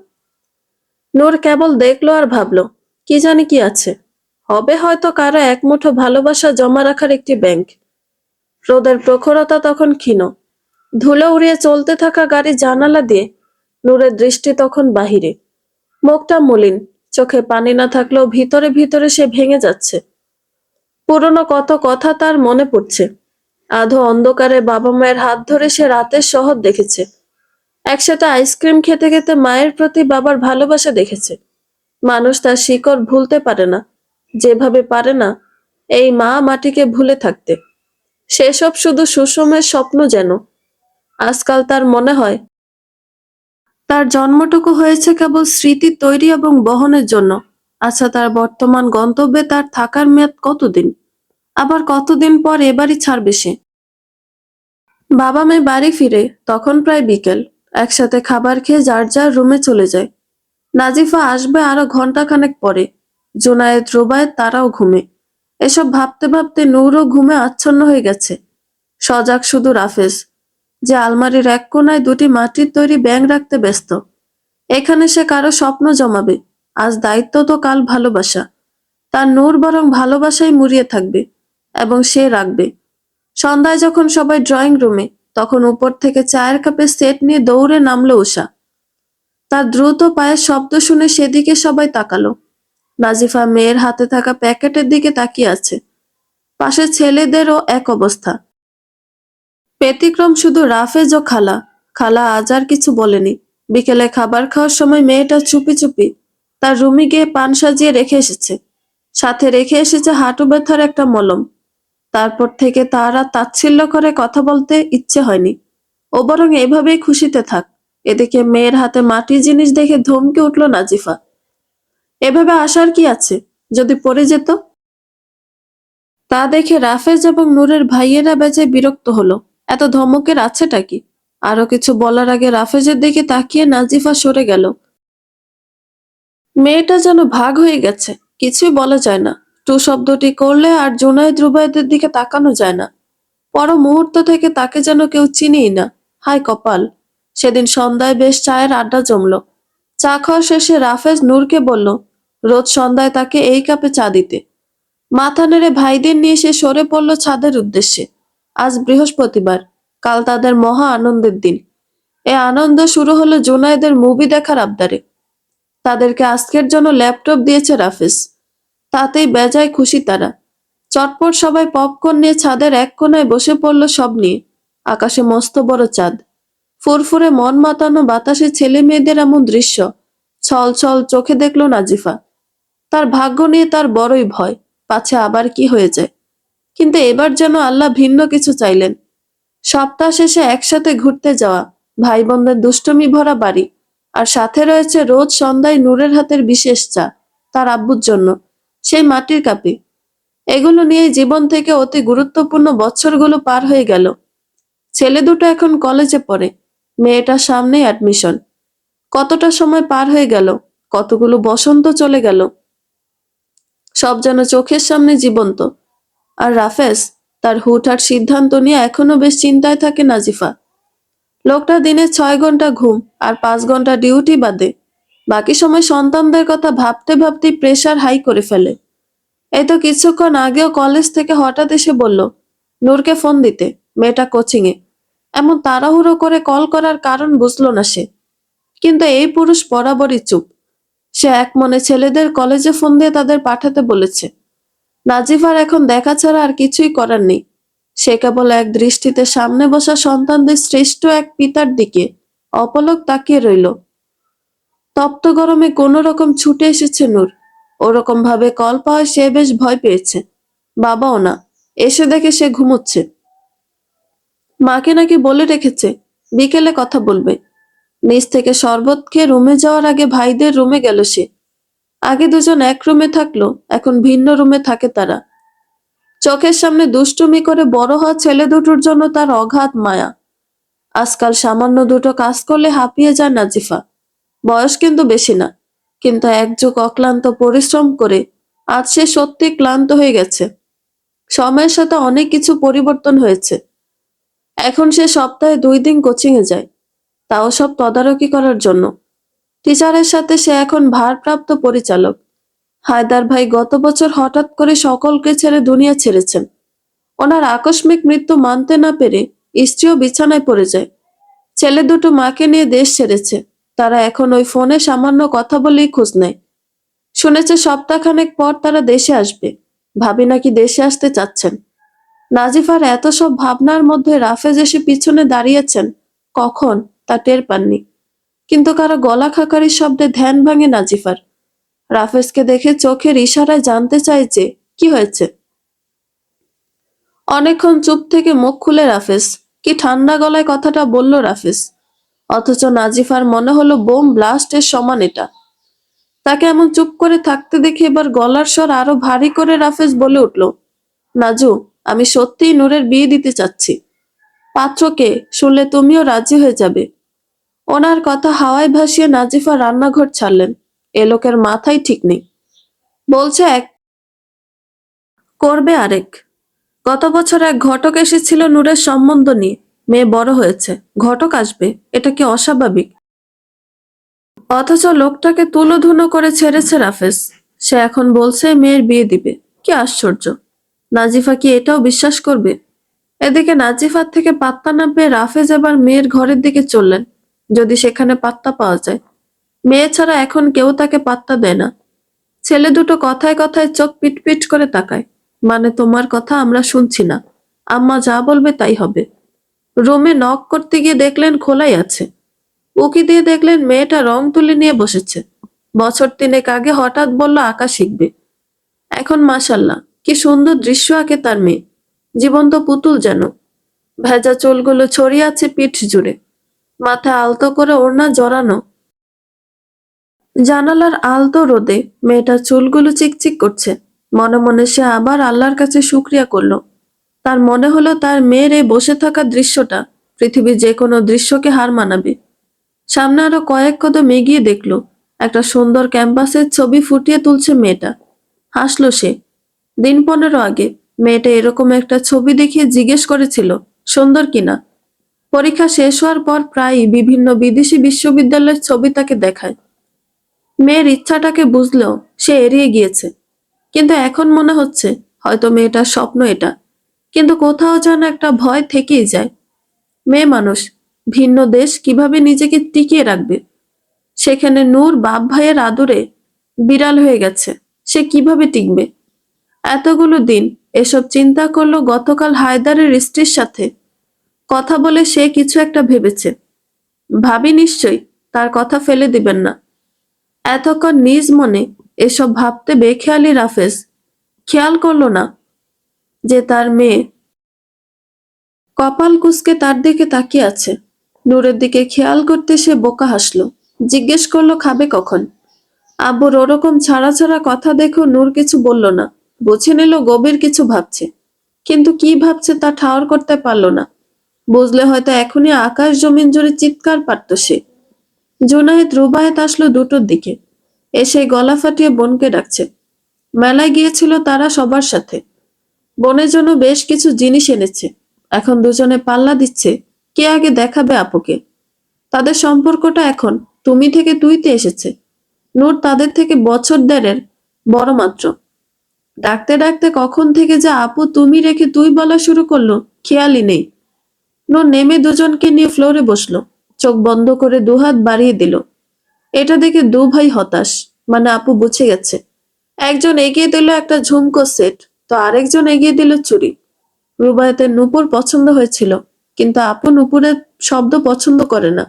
নূর কেবল দেখলো আর ভাবলো, কি জানি কি আছে, হবে হয়তো কারো এক মুঠো ভালোবাসা জমা রাখার একটি ব্যাংক। রোদের প্রখরতা তখন ক্ষীণ, ধুলো উড়িয়ে চলতে থাকা গাড়ির জানালা দিয়ে নূরের দৃষ্টি তখন বাহিরে। মুখটা মলিন, চোখে পানি না থাকলেও ভিতরে ভিতরে সে ভেঙে যাচ্ছে। পুরনো কত কথা তার মনে পড়ছে। আধো অন্ধকারে বাবা মায়ের হাত ধরে সে রাতের শহর দেখেছে, একসাথে আইসক্রিম খেতে খেতে মায়ের প্রতি বাবার ভালোবাসা দেখেছে। মানুষ তার শিকড় ভুলতে পারে না, যেভাবে পারে না এই মা মাটিকে ভুলে থাকতে। সেসব শুধু সুষমের স্বপ্ন যেন। আজকাল তার মনে হয় তার জন্মটুকু হয়েছে কেবল স্মৃতি তৈরি এবং বহনের জন্য। আচ্ছা, তার বর্তমান গন্তব্যে তার থাকার মেয়াদ কতদিন? আবার কতদিন পর এবারই ছাড়বে সে? বাবা মেয়ে বাড়ি ফিরে তখন প্রায় বিকেল। একসাথে খাবার খেয়ে যার যার রুমে চলে যায়। নাজিফা আসবে আরো ঘন্টাখানেক পরে। জুনায়েদ, রুবায়েত তারাও ঘুমে। এসব ভাবতে ভাবতে নূরও ঘুমে আচ্ছন্ন হয়ে গেছে। সজাগ শুধু রাফেজ, যে আলমারির এক কোনায় দুটি মাটির তৈরি ব্যাঙ রাখতে ব্যস্ত। এখানে সে কারো স্বপ্ন জমাবে, আজ দায়িত্ব তো কাল ভালোবাসা। তার নূর বরং ভালোবাসাই মুড়িয়ে থাকবে, এবং সে রাখবে। সন্ধ্যায় যখন সবাই ড্রয়িং রুমে, তখন উপর থেকে চায়ের কাপে সেট নিয়ে দৌড়ে নামলো উষা। তার দ্রুত পায়ের শব্দ শুনে সেদিকে সবাই তাকালো। নাজিফা মেয়ের হাতে থাকা প্যাকেটের দিকে তাকিয়ে আছে। পাশে ছেলেদেরও এক অবস্থা। ব্যতিক্রম শুধু রাফেজ ও খালা। খালা আজ আর কিছু বলেনি। বিকেলে খাবার খাওয়ার সময় মেয়েটা চুপি চুপি তার রুমে গিয়ে পান সাজিয়ে রেখে এসেছে। সাথে রেখে এসেছে হাঁটু ব্যথার একটা মলম। তারপর থেকে তার আর তাচ্ছিল্য করে কথা বলতে ইচ্ছে হয়নি। ও বরং এভাবেই খুশিতে থাক। এদিকে মেয়ের হাতে মাটির জিনিস দেখে ধমকে উঠল নাজিফা। এভাবে আসার কি আছে, যদি পড়ে যেত? তা দেখে রাফেজ এবং নূরের ভাইয়েরা বেজায় বিরক্ত হলো। এত ধমকের আছেটা কি? আরো কিছু বলার আগে রাফেজের দিকে তাকিয়ে নাজিফা সরে গেল। মেয়েটা যেন ভাগ হয়ে গেছে, কিছুই বলা যায় না। টু শব্দটি করলে আর জুনায়েদ, রুবায়েতের দিকে তাকানো যায় না। পর মুহূর্ত থেকে তাকে যেন কেউ চিনেই না। হায় কপাল! সেদিন সন্ধ্যায় বেশ চায়ের আড্ডা জমলো। চা খাওয়া শেষে রাফেজ নূরকে বলল রোজ সন্ধ্যায় তাকে এই কাপে চা দিতে। মাথা নেড়ে ভাইদের নিয়ে সে সরে পড়ল ছাদের উদ্দেশ্যে। আজ বৃহস্পতিবার, কাল তাদের মহা আনন্দের দিন। এ আনন্দ শুরু হলো জুনায়েদের মুভি দেখার আবদারে। তাদেরকে আজকের জন্য ল্যাপটপ দিয়েছে রাফেজ। তাতেই বেজায় খুশি তারা। চটপট সবাই পপকর্ন নিয়ে ছাদের এক কোনায় বসে পড়ল সব নিয়ে। আকাশে মস্ত বড় চাঁদ। ফুরফুরে মন মাতানো বাতাসে ছেলে মেয়েদের এমন দৃশ্য ছল ছল চোখে দেখল নাজিফা। তার ভাগ্য নিয়ে তার বড়ই ভয়, পাছে আবার কি হয়ে যায়। কিন্তু এবার যেন আল্লাহ ভিন্ন কিছু চাইলেন। সপ্তাহ শেষে একসাথে ঘুরতে যাওয়া, ভাই বোনদের দুষ্টুমি ভরা বাড়ি, আর সাথে রয়েছে রোজ সন্ধ্যায় নূরের হাতের বিশেষ চা, তার আব্বুর জন্য, সেই মাটির কাপে। এগুলো নিয়ে জীবন থেকে অতি গুরুত্বপূর্ণ বছরগুলো পার হয়ে গেল। ছেলে দুটো এখন কলেজে পড়ে, মেয়েটার সামনেই অ্যাডমিশন। কতটা সময় পার হয়ে গেল, কতগুলো বসন্ত চলে গেল, সব যেন চোখের সামনে জীবন্ত। আর রাফেজ, তার হুটহাট সিদ্ধান্ত নিয়ে এখনো বেশ চিন্তায় থাকে নাজিফা। লোকটা দিনে 6 ঘন্টা ঘুম আর 5 ঘন্টা ডিউটি বাদে বাকি সময় সন্তানদের কথা ভাবতে ভাবতেই প্রেশার হাই করে ফেলে। এই তো কিছুক্ষণ আগেও কলেজ থেকে হঠাৎ এসে বলল নূরকে ফোন দিতে, মেয়েটা কোচিং এ। এমন তাড়াহুড়ো করে কল করার কারণ বুঝলো না সে। কিন্তু এই পুরুষ বরাবরই চুপ। সে এক মনে ছেলেদের কলেজে ফোন দিয়ে তাদের পাঠাতে বলেছে। নাজিফার এখন দেখা ছাড়া আর কিছুই করার নেই। সে কেবল এক দৃষ্টিতে সামনে বসা সন্তানদের শ্রেষ্ঠ এক পিতার দিকে অপলক তাকিয়ে রইল। তপ্ত গরমে কোনো রকম ছুটে এসেছে নূর। ওরকম ভাবে কল পাওয়ায় সে বেশ ভয় পেয়েছে। বাবাও না, এসে দেখে সে ঘুমোচ্ছে। মাকে নাকি বলে রেখেছে বিকেলে কথা বলবে। নিচ থেকে শরবত খেয়ে রুমে যাওয়ার আগে ভাইদের রুমে গেল সে। আগে দুজন এক রুমে থাকলো, এখন ভিন্ন রুমে থাকে তারা। চোখের সামনে দুষ্টুমি করে বড় হওয়া ছেলে দুটোর জন্য তার অগাধ মায়া। আজকাল সামান্য দুটো কাজ করলে হাঁপিয়ে যায় নাজিফা। বয়স কিন্তু বেশি না, কিন্তু এক যুগ অক্লান্ত পরিশ্রম করে আজ সে সত্যি ক্লান্ত হয়ে গেছে। সময়ের সাথে অনেক কিছু পরিবর্তন হয়েছে। এখন সে সপ্তাহে 2 দিন কোচিং এ যায়, তাও সব তদারকি করার জন্য। টিচারের সাথে সে এখন ভারপ্রাপ্ত পরিচালক। হায়দার ভাই গত বছর হঠাৎ করে সকলকে ছেড়ে দুনিয়া ছেড়েছেন। ওনার আকস্মিক মৃত্যু মানতে না পেরে স্ত্রীও বিছানায় পড়ে যায়। ছেলে দুটো মাকে নিয়ে দেশ ছেড়েছে। তারা এখন ওই ফোনে সামান্য কথা বলেই খোঁজ নেয়। শুনেছে সপ্তাহখানেক পর তারা দেশে আসবে। ভাবি নাকি দেশে আসতে চাচ্ছেন। নাজিফার এত সব ভাবনার মধ্যে রাফেজ এসে পিছনে দাঁড়িয়েছেন কখন তা টের পাননি। কিন্তু কারো গলা খাকারির শব্দে ধ্যান ভাঙে নাজিফার। রাফেজকে দেখে চোখের ইশারায় জানতে চায় যে কি হয়েছে। অনেকক্ষণ চুপ থেকে মুখ খুলে রাফেজ। কি ঠান্ডা গলায় কথাটা বলল রাফেজ, অথচ নাজিফার মনে হলো বোম ব্লাস্টের সমান এটা। তাকে এমন চুপ করে থাকতে দেখে এবার গলার স্বর আরো ভারী করে রাফেজ বলে উঠল, নাজু, আমি সত্যিই নূরের বিয়ে দিতে চাচ্ছি। পাত্রকে শুনলে তুমিও রাজি হয়ে যাবে। ওনার কথা হাওয়ায় ভাসিয়ে নাজিফা রান্নাঘর ছাড়লেন। এ লোকের মাথায় ঠিক নেই। বলছে এক, করবে আরেক। গত বছর এক ঘটক এসেছিল নূরের সম্বন্ধ নিয়ে। মেয়ে বড় হয়েছে, ঘটক আসবে, এটা কি অস্বাভাবিক? অথচ লোকটাকে তুলোধুনো করে ছেড়েছে রাফেজ। সে এখন বলছে মেয়ের বিয়ে দিবে। কি আশ্চর্য! নাজিফা কি এটাও বিশ্বাস করবে? এদিকে নাজিফার থেকে পাত্তা না পেয়ে রাফেজ এবার মেয়ের ঘরের দিকে চললেন, যদি সেখানে পাত্তা পাওয়া যায়। মেয়ে ছাড়া এখন কেউ তাকে পাত্তা দেয় না। ছেলে দুটো কথায় কথায় চোখ পিটপিট করে তাকায়। মানে তোমার কথা আমরা শুনছি না, আম্মা যা বলবে তাই হবে। রুমে নক করতে গিয়ে দেখলেন খোলাই আছে। উকি দিয়ে দেখলেন মেয়েটা রং তুলি নিয়ে বসেছে। বছর তিনেক আগে হঠাৎ বলল আঁকা শিখবে। এখন মাশাল্লাহ কি সুন্দর দৃশ্য আঁকে তার মেয়ে, জীবন্ত পুতুল যেন। ভেজা চুলগুলো ছড়িয়ে আছে পিঠ জুড়ে, মাথায় আলতো করে ওড়না জড়ানো। জানালার আলতো রোদে মেয়েটার চুলগুলো চিকচিক করছে। মনে মনে সে আবার আল্লাহর কাছে শুকরিয়া করলো। তার মনে হলো তার মেয়ের এই বসে থাকা দৃশ্যটা পৃথিবীর যে কোনো দৃশ্যকে হার মানাবে। সামনে আরো কয়েক কদম এগিয়ে দেখলো একটা সুন্দর ক্যাম্পাসের ছবি ফুটিয়ে তুলছে মেয়েটা। হাসলো সে। দিন 15 আগে মেয়েটা এরকম একটা ছবি দেখিয়ে জিজ্ঞেস করেছিল সুন্দর কিনা। পরীক্ষা শেষ হওয়ার পর প্রায়ই বিভিন্ন বিদেশি বিশ্ববিদ্যালয়ের ছবি তাকে দেখায়। মেয়ের ইচ্ছাটাকে বুঝলেও সে এড়িয়ে গিয়েছে। কিন্তু এখন মনে হচ্ছে হয়তো মেয়েটার স্বপ্ন এটা। কিন্তু কোথাও যেন একটা ভয় থেকেই যায়। মেয়ে মানুষ, ভিন্ন দেশ, কিভাবে নিজেকে টিকিয়ে রাখবে? সেখানে নূর বাপ ভাইয়ের আদরে বিড়াল হয়ে গেছে, সে কিভাবে টিকবে? এতগুলো দিন এসব চিন্তা করলো গতকাল হায়দারের স্ত্রীর সাথে কথা বলে সে কিছু একটা ভেবেছে। ভাবি নিশ্চয়ই তার কথা ফেলে দিবেন না। এতক্ষণ নিজ মনে এসব ভাবতে বেখেয়ালি রাফেজ খেয়াল করলো না যে তার মেয়ে কপাল কুঁচকে তার দিকে তাকিয়ে আছে। নূরের দিকে খেয়াল করতে সে বোকা হাসলো। জিজ্ঞেস করলো খাবে কখন। আব্বুর ওরকম ছাড়া ছাড়া কথা দেখো নূর কিছু বলল না। বুঝে নিল গভীর কিছু ভাবছে, কিন্তু কি ভাবছে তা ঠাওর করতে পারলো না। বুঝলে হয়তো এখনই আকাশ জমিন জুড়ে চিৎকার পারত সে। জুনায়েদ রুবায়েত আসলো দুটোর দিকে। এসে গলা ফাটিয়ে বোনকে ডাকছে। মেলায় গিয়েছিল তারা সবার সাথে। বোনের জন্য বেশ কিছু জিনিস এনেছে। এখন দুজনে পাল্লা দিচ্ছে কে আগে দেখাবে আপুকে। তাদের সম্পর্কটা এখন তুমি থেকে তুইতে এসেছে। নূর তাদের থেকে বছর দেড়ের বড় মাত্র। ডাকতে ডাকতে কখন থেকে যে আপু তুমি রেখে তুই বলা শুরু করলো খেয়ালই নেই। নূর নেমে দুজনকে নিয়ে ফ্লোরে বসলো। চোখ বন্ধ করে দুহাত বাড়িয়ে দিল। এটা দেখে দু ভাই হতাশ, মানে আপু বুঝে গেছে। একজন এগিয়ে দিল একটা ঝুমকো সেট, তো আরেকজন এগিয়ে দিল চুড়ি। রুবায়েতের নূপুর পছন্দ হয়েছিল, কিন্তু আপু নূপুরের শব্দ পছন্দ করে না।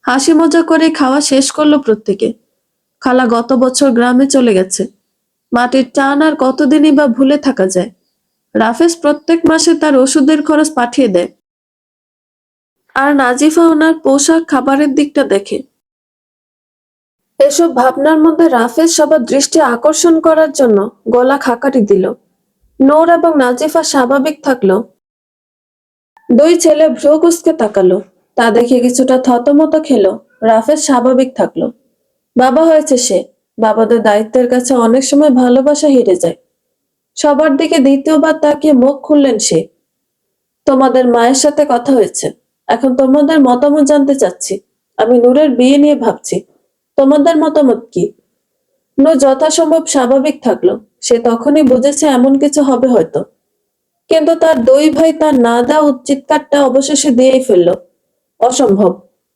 হাসি মজা করে খাওয়া শেষ করলো প্রত্যেকে। খালা গত বছর গ্রামে চলে গেছে। মাটির টান আর কতদিনই বা ভুলে থাকা যায়। রাফেজ প্রত্যেক মাসে তার ওষুধের খরচ পাঠিয়ে দেয়। আর নাজিফা ওনার পোশাক খাবারের দিকটা দেখে। এসব ভাবনার মধ্যে রাফেজ সবার দৃষ্টি আকর্ষণ করার জন্য গলা খাকারি দিল। নূর এবং নাজিফা স্বাভাবিক থাকলো। দুই ছেলে ভ্রু কুঁচকে তাকালো। তা দেখে কিছুটা থতমত খেলো। রাফেজ স্বাভাবিক থাকলো। বাবা হয়েছে সে। বাবাদের দায়িত্বের কাছে অনেক সময় ভালোবাসা হেরে যায়। সবার দিকে দ্বিতীয়বার তাকিয়ে মুখ খুললেন সে। তোমাদের মায়ের সাথে কথা হয়েছে। এখন তোমাদের মতামত জানতে চাচ্ছি। আমি নূরের বিয়ে নিয়ে ভাবছি। তোমাদের মতামত কি? নূর যথাসম্ভব স্বাভাবিক থাকলো। সে তখনই বুঝেছে এমন কিছু হবে হয়তো, কিন্তু তার দুই ভাই তার না দেওয়া চিৎকারটা অবশেষে দিয়েই ফেললো। অসম্ভব!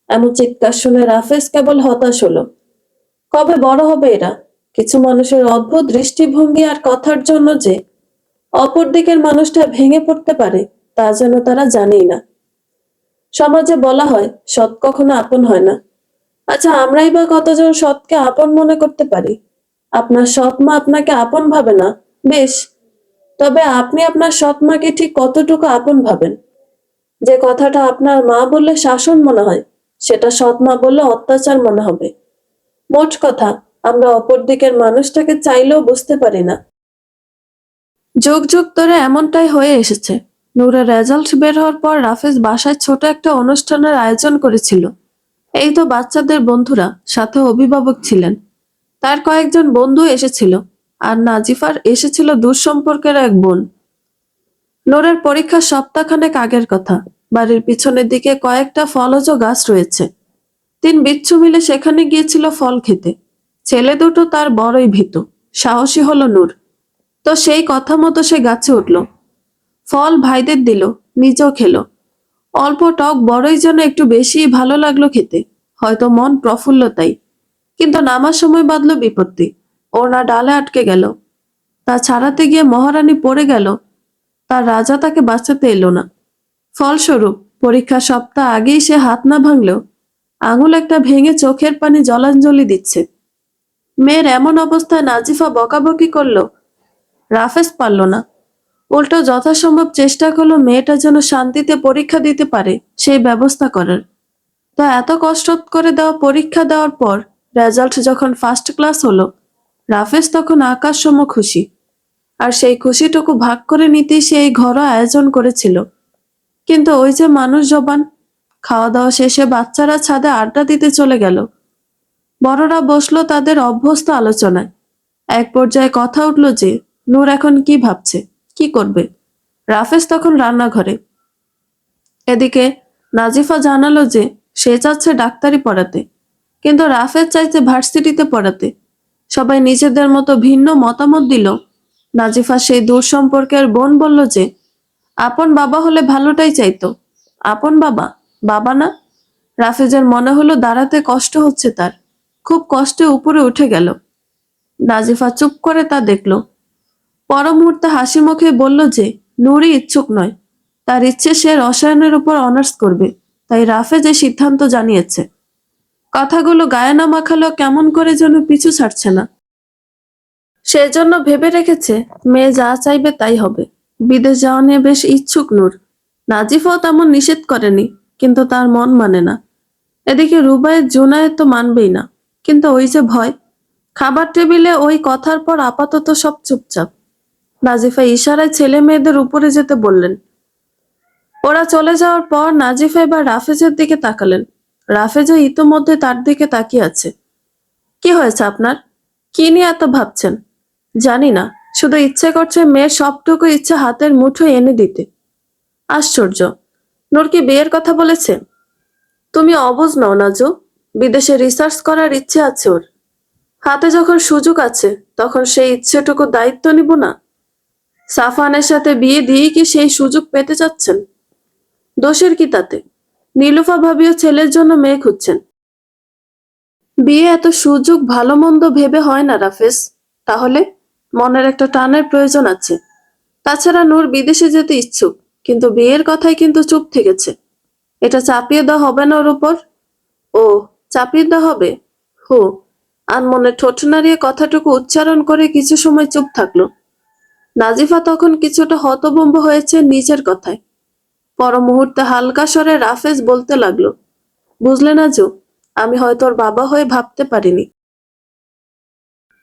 এমন চিৎকার শুনে রাফেজ কেবল হতাশ হলো। কবে বড় হবে এরা? কিছু মানুষের অদ্ভুত দৃষ্টিভঙ্গি আর কথার জন্য যে অপর দিকের মানুষটা ভেঙে পড়তে পারে, তা যেন তারা জানেই না। সমাজে বলা হয় সৎ কখনো আপন হয় না। আচ্ছা, আমরাই বা কতজন সৎকে আপন মনে করতে পারি? আপনার সৎ মা আপনাকে আপন ভাবে না, বেশ, তবে আপনি আপনার সৎ মাকে ঠিক কতটুকু আপন ভাবেন? যে কথাটা আপনার মা বললে শাসন মনে হয়, সেটা সৎ মা বললে অত্যাচার মনে হবে। মোট কথা, আমরা অপর দিকের মানুষটাকে চাইলেও বুঝতে পারি না। যুগ যুগ ধরে এমনটাই হয়ে এসেছে। নূরের রেজাল্ট বের হওয়ার পর রাফেজ বাসায় ছোট একটা অনুষ্ঠানের আয়োজন করেছিল। এই তো বাচ্চাদের বন্ধুরা, সাথে অভিভাবক ছিলেন। তার কয়েকজন বন্ধু এসেছিল, আর নাজিফার এসেছিল দূর সম্পর্কের এক বোন। নূরের পরীক্ষা সপ্তাহখানেক আগের কথা। বাড়ির পিছনের দিকে কয়েকটা ফলজ গাছ রয়েছে। তিন বিচ্ছু মিলে সেখানে গিয়েছিল ফল খেতে। ছেলে দুটো তার বড়ই ভীতু। সাহসী হলো নূর। তো সেই কথা মতো সে গাছে উঠল। ফল ভাইদের দিল, নিজেও খেলো। অল্প টক বড়ই যেন একটু বেশিই ভালো লাগলো খেতে। হয়তো মন প্রফুল্ল তাই। কিন্তু নামার সময় বাঁধল বিপত্তি। ওড়না ডালে আটকে গেল। তা ছাড়াতে গিয়ে মহারানী পড়ে গেল। তার রাজা তাকে বাঁচাতে এলো না। ফলস্বরূপ পরীক্ষা সপ্তাহ আগেই সে হাত না ভাঙলেও আঙুল একটা ভেঙে চোখের পানি জলাঞ্জলি দিচ্ছে। মেয়ের এমন অবস্থায় নাজিফা বকাবকি করলো। রাফেজ পারল না। উল্টো যথাসম্ভব চেষ্টা করলো মেয়েটা যেন শান্তিতে পরীক্ষা দিতে পারে সেই ব্যবস্থা করার। তো এত কষ্ট করে দেওয়া পরীক্ষা দেওয়ার পর রেজাল্ট যখন ফার্স্ট ক্লাস হলো, রাফেজ তখন আকাশসম খুশি। আর সেই খুশিটুকু ভাগ করে নিতেই সে এই ঘরোয়া আয়োজন করেছিল। কিন্তু ওই যে মানুষ জবান। খাওয়া দাওয়া শেষে বাচ্চারা ছাদে আড্ডা দিতে চলে গেল। বড়রা বসলো তাদের অভ্যস্ত আলোচনায়। এক পর্যায়ে কথা উঠল যে নূর এখন কি ভাবছে, কি করবে। রাফেজ তখন রান্নাঘরে। এদিকে নাজিফা জানালো যে সে চাচ্ছে ডাক্তারি পড়াতে, কিন্তু রাফেজ চাইছে ভার্সিটিতে পড়াতে। সবাই নিজেদের মতো ভিন্ন মতামত দিল। নাজিফা সেই দূর সম্পর্কের বোন বলল যে আপন বাবা হলে ভালোটাই চাইতো। আপন বাবা? বাবা না? রাফেজের মনে হলো দাঁড়াতে কষ্ট হচ্ছে তার। খুব কষ্টে উপরে উঠে গেল। নাজিফা চুপ করে তা দেখল। পর মুহূর্তে হাসি মুখে বলল যে নূরই ইচ্ছুক নয়। তার ইচ্ছে সে রসায়নের উপর অনার্স করবে, তাই রাফেজ এই সিদ্ধান্ত জানিয়েছে। কথাগুলো গায়ে না মাখালেও কেমন করে যেন পিছু ছাড়ছে না। সেজন্য ভেবে রেখেছে মেয়ে যা চাইবে তাই হবে। বিদেশ যাওয়া নিয়ে বেশ ইচ্ছুক নূর। নাজিফাও তেমন নিষেধ করেনি, কিন্তু তার মন মানে না। এদিকে রুবায়েত জুনায়েদ তো মানবেই না, কিন্তু ওই যে ভয়। খাবার টেবিলে ওই কথার পর আপাতত সব চুপচাপ। নাজিফা ইশারায় ছেলে মেয়েদের উপরে যেতে বললেন। ওরা চলে যাওয়ার পর নাজিফা এবার রাফেজের দিকে তাকালেন। রাফেজও ইতোমধ্যে তার দিকে তাকিয়ে আছে। কি হয়েছে আপনার? কি নিয়ে এত ভাবছেন? জানি না, শুধু ইচ্ছে করছে মেয়ের সবটুকু ইচ্ছে হাতের মুঠোয় এনে দিতে। আশ্চর্য, নূর কি বিয়ের কথা বলেছে? তুমি অবুঝ নও নাজু। বিদেশে রিসার্চ করার ইচ্ছে আছে ওর। হাতে যখন সুযোগ আছে তখন সেই ইচ্ছেটুকু দায়িত্ব নিব না? সাফানের সাথে বিয়ে দিয়ে কি সেই সুযোগ পেতে চাচ্ছেন? দোষের কি তাতে? নীলুফা ভাবিও ছেলের জন্য মেয়ে খুঁজছেন। বিয়ে এত সুযোগ ভালো মন্দ ভেবে হয় না রাফেজ। তাহলে মনের একটা টানের প্রয়োজন আছে। তাছাড়া নূর বিদেশে যেতে ইচ্ছুক, কিন্তু বিয়ের কথাই কিন্তু চুপ থেকেছে। এটা চাপিয়ে দেওয়া হবে না ওর উপর? ও, চাপিয়ে দেওয়া হবে? হো। আনমনে ঠোঁট নাড়িয়ে কথাটুকু উচ্চারণ করে কিছু সময় চুপ থাকলো। নাজিফা তখন কিছুটা হতভম্ব হয়েছে নিজের কথায়। পর মুহূর্তে হালকা স্বরে রাফেজ বলতে লাগলো, বুঝলে নাজু, আমি হয়তো ওর বাবা হয়ে ভাবতে পারিনি।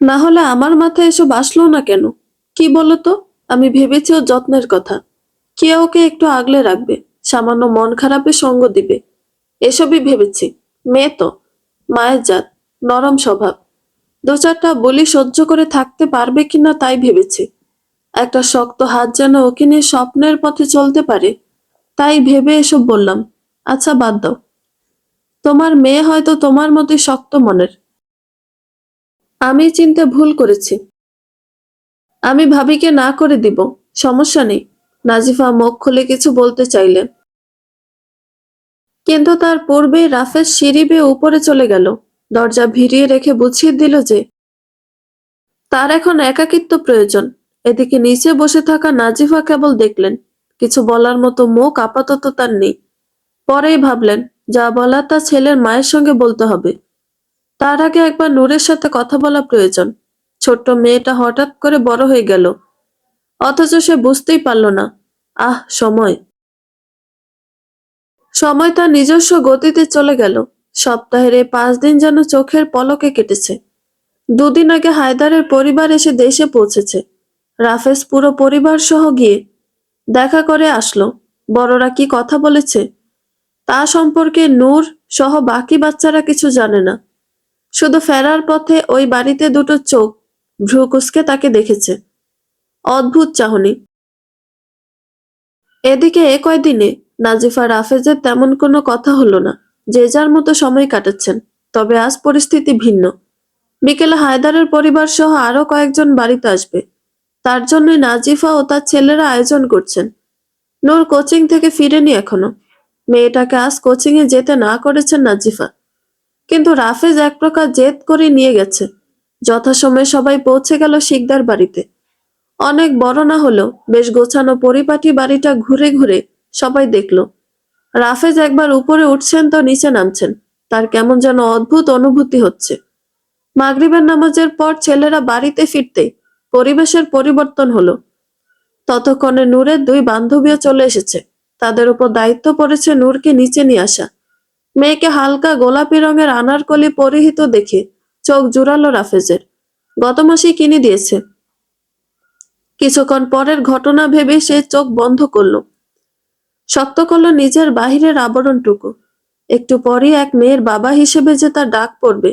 না হলে আমার মাথায় এসব আসলো না কেন? কি বলতো, আমি ভেবেছি ওর যত্নের কথা। কে ওকে একটু আগলে রাখবে, সামান্য মন খারাপে সঙ্গ দিবে, এসবই ভেবেছি। মেয়ে তো, মায়ের জাত, নরম স্বভাব। দু চারটা বলি সহ্য করে থাকতে পারবে কিনা তাই ভেবেছি। একটা শক্ত হাত যেন ওকে নিয়ে স্বপ্নের পথে চলতে পারে, তাই ভেবে এসব বললাম। আচ্ছা বাদ দাও, তোমার মেয়ে হয়তো তোমার মতোই শক্ত মনের। আমি চিনতে ভুল করেছি। আমি ভাবিকে না করে দিব, সমস্যা নেই। নাজিফা মুখ খুলে কিছু বলতে চাইলেন, কিন্তু তার পূর্বেই রাফেজ সিঁড়ি বেয়ে উপরে চলে গেল। দরজা ভিড়িয়ে রেখে বুঝিয়ে দিল যে তার এখন একাকিত্ব প্রয়োজন। এদিকে নিচে বসে থাকা নাজিফা কেবল দেখলেন, কিছু বলার মতো মুখ আপাতত তার নেই। পরেই ভাবলেন, যা বলার তা ছেলের মায়ের সঙ্গে বলতে হবে। তার আগে একবার নূরের সাথে কথা বলা প্রয়োজন। ছোট্ট মেয়েটা হঠাৎ করে বড় হয়ে গেল, অথচ সে বুঝতেই পারল না। আহ, সময় সময় তার নিজস্ব গতিতে চলে গেল। সপ্তাহের এই 5 দিন যেন চোখের পলকে কেটেছে। 2 দিন আগে হায়দারের পরিবার এসে দেশে পৌঁছেছে। রাফেজ পুরো পরিবার সহ গিয়ে দেখা করে আসলো। বড়রা কি কথা বলেছে তা সম্পর্কে নূর সহ বাকি বাচ্চারা কিছু জানে না। শুধু ফেরার পথে ওই বাড়িতে দুটো চোখ ভ্রু কুঁচকে তাকে দেখেছে। অদ্ভুত চাহনি। এদিকে এ কয়দিনে নাজিফা রাফেজের তেমন কোনো কথা হলো না। যে যার মতো সময় কাটাচ্ছেন। তবে আজ পরিস্থিতি ভিন্ন। বিকেলে হায়দারের পরিবার সহ আরো কয়েকজন বাড়িতে আসবে। তার জন্যই নাজিফা ও তার ছেলেরা আয়োজন করছেন। নূর কোচিং থেকে ফিরেনি এখনো। মেয়েটাকে আজ কোচিং এ যেতে না করেছেন নাজিফা, কিন্তু রাফেজ এক প্রকার জেদ করে নিয়ে গেছে। যথাসময়ে সবাই পৌঁছে গেল শিকদার বাড়িতে। অনেক বড় না হলেও বেশ গোছানো পরিপাটি বাড়িটা ঘুরে ঘুরে সবাই দেখলো। রাফেজ একবার উপরে উঠছেন তো নিচে নামছেন। তার কেমন যেন অদ্ভুত অনুভূতি হচ্ছে। মাগরিবের নামাজের পর ছেলেরা বাড়িতে ফিরতেই পরিবেশের পরিবর্তন হলো। ততক্ষণে নূরের 2 বান্ধবীও চলে এসেছে। তাদের উপর দায়িত্ব পড়েছে নূরকে নিচে নিয়ে আসা। মেয়েকে হালকা গোলাপি রঙের আনারকলি পরিহিত দেখে চোখ জুড়ালো রাফেজের। গত মাসেই কিনে দিয়েছে। কিছুক্ষণ পরের ঘটনা ভেবে সে চোখ বন্ধ করলো। শক্ত করলো নিজের বাহিরের আবরণটুকু। একটু পরই এক মেয়ের বাবা হিসেবে যে তার ডাক পড়বে,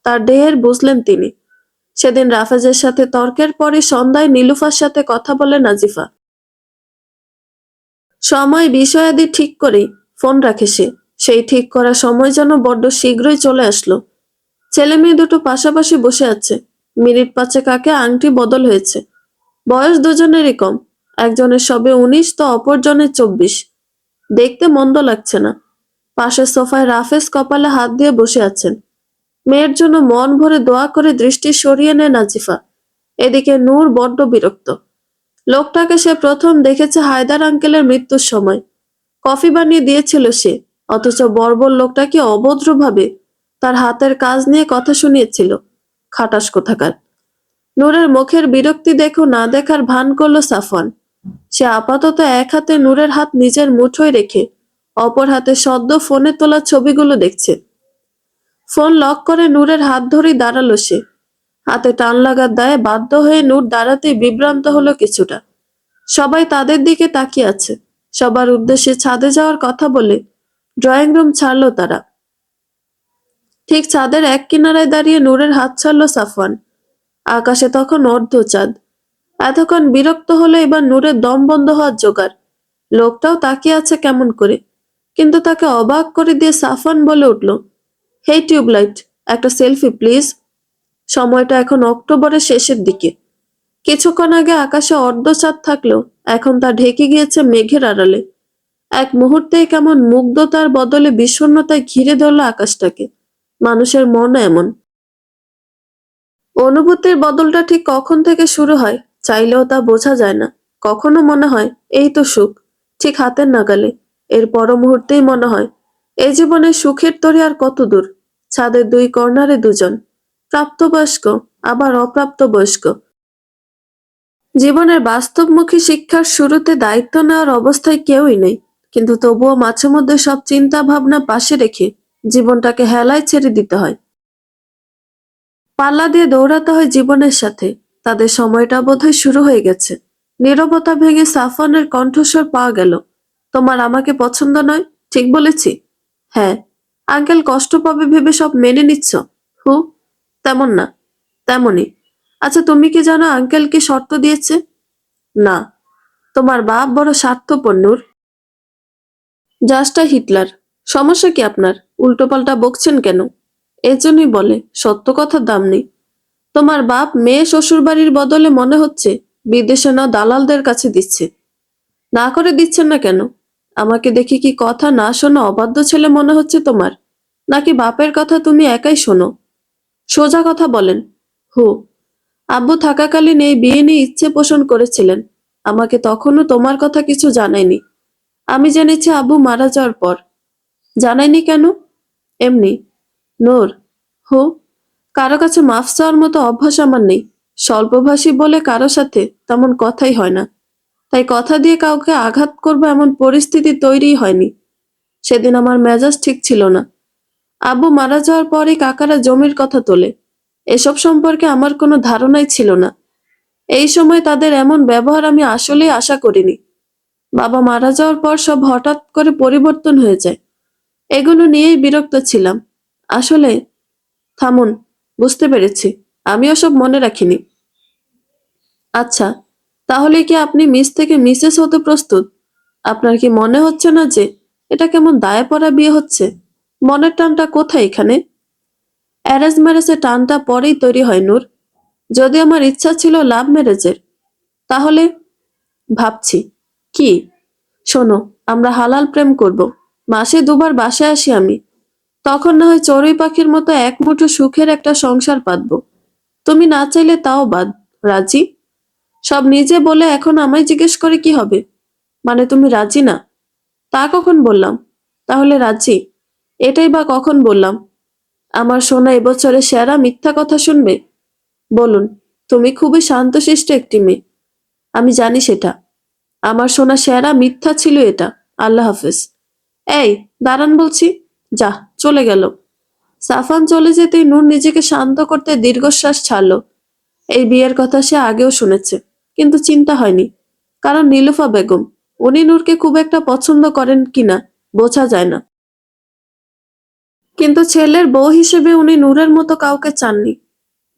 তার ঢের বুঝলেন তিনি। সেদিন রাফেজের সাথে তর্কের পরই সন্ধ্যায় নীলুফার সাথে কথা বলে নাজিফা। সময় বিষয়াদি ঠিক করেই ফোন রাখে সে। সেই ঠিক করা সময় যেন বড্ড শীঘ্রই চলে আসলো। ছেলে মেয়ে দুটো পাশাপাশি বসে আছে। মিনিট 5 আগে আংটি বদল হয়েছে। বয়স দুজনেরই কম। একজনের সবে 19 তো অপরজনের 24। দেখতে মন্দ লাগছে না। পাশের সোফায় রাফেজ কপালে হাত দিয়ে বসে আছেন। মেয়ের জন্য মন ভরে দোয়া করে দৃষ্টি সরিয়ে নেয় নাজিফা। এদিকে নূর বড্ড বিরক্ত। লোকটাকে সে প্রথম দেখেছে হায়দার আঙ্কেলের মৃত্যুর সময়। কফি বানিয়ে দিয়েছিল সে, অথচ বর্বর লোকটাকে অভদ্রভাবে তার হাতের কাজ নিয়ে কথা শুনিয়েছিল। খাটাস কোথাকার। নূরের মুখের বিরক্তি দেখো না দেখার ভান করলো সাফওয়ান। সে আপাতত এক হাতে নূরের হাত নিজের মুঠোয় রেখে অপর হাতে সদ্য ফোনে তোলা ছবিগুলো দেখছে। ফোন লক করে নূরের হাত ধরেই দাঁড়ালো সে। হাতে টান লাগার দায়ে বাধ্য হয়ে নূর দাঁড়াতেই বিভ্রান্ত হলো কিছুটা। সবাই তাদের দিকে তাকিয়ে আছে। সবার উদ্দেশ্যে ছাদে যাওয়ার কথা বলে ড্রয়িং রুম ছাড়লো তারা। ঠিক ছাদের এক কিনারায় দাঁড়িয়ে নূরের হাত ছাড়লো সাফওয়ান। আকাশে তখন অর্ধচাঁদ। এতক্ষণ বিরক্ত হলে এবার নূরের দম বন্ধ হওয়ার জোগাড়। লোকটাও তাকিয়ে আছে কেমন করে, কিন্তু তাকে অবাক করে দিয়ে সাফওয়ান বলে উঠল, হেই টিউবলাইট, একটা সেলফি প্লিজ। সময়টা এখন অক্টোবরের শেষের দিকে। কিছুক্ষণ আগে আকাশে অর্ধচাঁদ থাকলেও এখন তা ঢেকে গিয়েছে মেঘের আড়ালে। এক মুহূর্তেই কেমন মুগ্ধতার বদলে বিষণ্ণতায় ঘিরে ধরল আকাশটাকে। মানুষের মন এমন। অনুভূতির বদলটা ঠিক কখন থেকে শুরু হয় চাইলেও তা বোঝা যায় না। কখনো মনে হয় এই তো সুখ, ঠিক হাতের নাগালে। এর পর মুহূর্তেই মনে হয় এই জীবনে সুখের তরী আর কত দূর। ছাদের 2 কর্নারে দুজন, প্রাপ্তবয়স্ক আবার অপ্রাপ্তবয়স্ক। জীবনের বাস্তবমুখী শিক্ষার শুরুতে দায়িত্ব নেওয়ার অবস্থায় কেউই নেই, কিন্তু তবুও মাঝে মধ্যে সব চিন্তা ভাবনা পাশে রেখে জীবনটাকে হেলায় ছেড়ে দিতে হয়। পাল্লা দিয়ে দৌড়াতে হয় জীবনের সাথে। তাদের সময়টা বোধহয় শুরু হয়ে গেছে। নীরবতা ভেঙে সাফওয়ানের কণ্ঠস্বর পাওয়া গেল, তোমার আমাকে পছন্দ নয়, ঠিক বলেছি? হ্যাঁ। আঙ্কেল কষ্ট পাবে ভেবে সব মেনে নিচ্ছ? হু, তেমন না। তেমনই। আচ্ছা, তুমি কি জানো আঙ্কেল কি শর্ত দিয়েছে? না। তোমার বাপ বড় স্বার্থপর নূর। জাস্টটা হিটলার। সমস্যা কি আপনার? উল্টোপাল্টা বকছেন কেন? এজন্যই বলে সত্য কথার দাম নেই। তোমার বাপ মেয়ে শ্বশুরবাড়ির বদলে মনে হচ্ছে বিদেশে না দালালদের কাছে দিচ্ছে। না করে দিচ্ছেন না কেন? আমাকে দেখে কি কথা না শোনা অবাধ্য ছেলে মনে হচ্ছে তোমার? নাকি বাপের কথা তুমি একাই শোনো? সোজা কথা বলেন। হু, আব্বু থাকাকালীন এই বিয়ে নিয়ে ইচ্ছে পোষণ করেছিলেন। আমাকে তখনও তোমার কথা কিছু জানায়নি। আমি জেনেছি আব্বু মারা যাওয়ার পর। জানায়নি কেন? এমনি। নূর, হু, কারো কাছে মাফ চাওয়ার মতো অভ্যাস আমার নেই। স্বল্পভাষী বলে কারো সাথে তেমন কথাই হয় না। তাই কথা দিয়ে কাউকে আঘাত করবো এমন পরিস্থিতি তৈরিই হয়নি। সেদিন আমার মেজাজ ঠিক ছিল না। আব্বু মারা যাওয়ার পরই কাকারা জমির কথা তোলে। এসব সম্পর্কে আমার কোনো ধারণাই ছিল না। এই সময় তাদের এমন ব্যবহার আমি আসলেই আশা করিনি। বাবা মারা যাওয়ার পর সব হঠাৎ করে পরিবর্তন হয়ে যায়। এগুলো নিয়েই বিরক্ত ছিলাম। আসলে, থামুন, বুঝতে পেরেছি। আমিও সব মনে রাখিনি। আচ্ছা, তাহলে কি আপনি মিস থেকে মিসেস হতে প্রস্তুত? আপনার কি মনে হচ্ছে না যে এটা কেমন দায়ে পড়া বিয়ে হচ্ছে? মনের টানটা কোথায় এখানে? অ্যারেঞ্জ ম্যারেজে টানটা পরেই তৈরি হয় নূর। যদি আমার ইচ্ছা ছিল লাভ ম্যারেজের, তাহলে ভাবছি কি, শোনো, আমরা হালাল প্রেম করব। মাসে 2বার বাসায় আসি আমি। তখন না হয় চড়ুই পাখির মতো এক মুঠো সুখের একটা সংসার পাতবো। তুমি না চাইলে তাও বাদ। রাজি? সব নিজে বলে এখন আমায় জিজ্ঞেস করে কি হবে? মানে তুমি রাজি না? তা কখন বললাম? তাহলে রাজি? এটাই বা কখন বললাম? আমার সোনা এবছরে সেরা মিথ্যা কথা শুনবে? বলুন। তুমি খুবই শান্তশিষ্ট একটি মেয়ে। আমি জানি সেটা। আমার সোনা সেরা মিথ্যা ছিল এটা। আল্লাহ হাফেজ। এই, দাঁড়ান বলছি। যা, চলে গেল। সাফান চলে যেতেই নূর নিজেকে শান্ত করতে দীর্ঘশ্বাস ছাড়ল। এই বিয়ের কথা সে আগেও শুনেছে, কিন্তু চিন্তা হয়নি। কারণ নীলুফা বেগম, উনি নূরকে খুব একটা পছন্দ করেন কিনা বোঝা যায় না। কিন্তু ছেলের বউ হিসেবে উনি নূরের মতো কাউকে চাননি।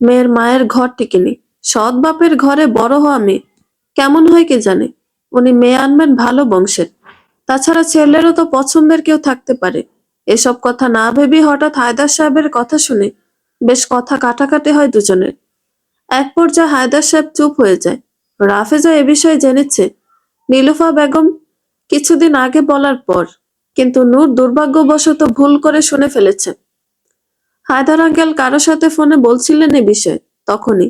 মেয়ের মায়ের ঘর টিকেনি। সৎ বাপের ঘরে বড় হওয়া মেয়ে কেমন হয় কে জানে। উনি মেয়ে আনবেন ভালো বংশের। তাছাড়া ছেলেরও তো পছন্দের কেউ থাকতে পারে। এসব কথা না ভেবেই হঠাৎ হায়দার সাহেবের কথা শুনে বেশ কথা কাটাকাটি হয় দুজনের। এক পর্যায়ে হায়দার সাহেব চুপ হয়ে যায়। রাফেজা এ বিষয়ে জেনেছে নীলুফা বেগম কিছুদিন আগে বলার পর, কিন্তু নূর দুর্ভাগ্যবশত ভুল করে শুনে ফেলেছে। হায়দার আঙ্কেল কারো সাথে ফোনে বলছিলেন এ বিষয়ে। তখনই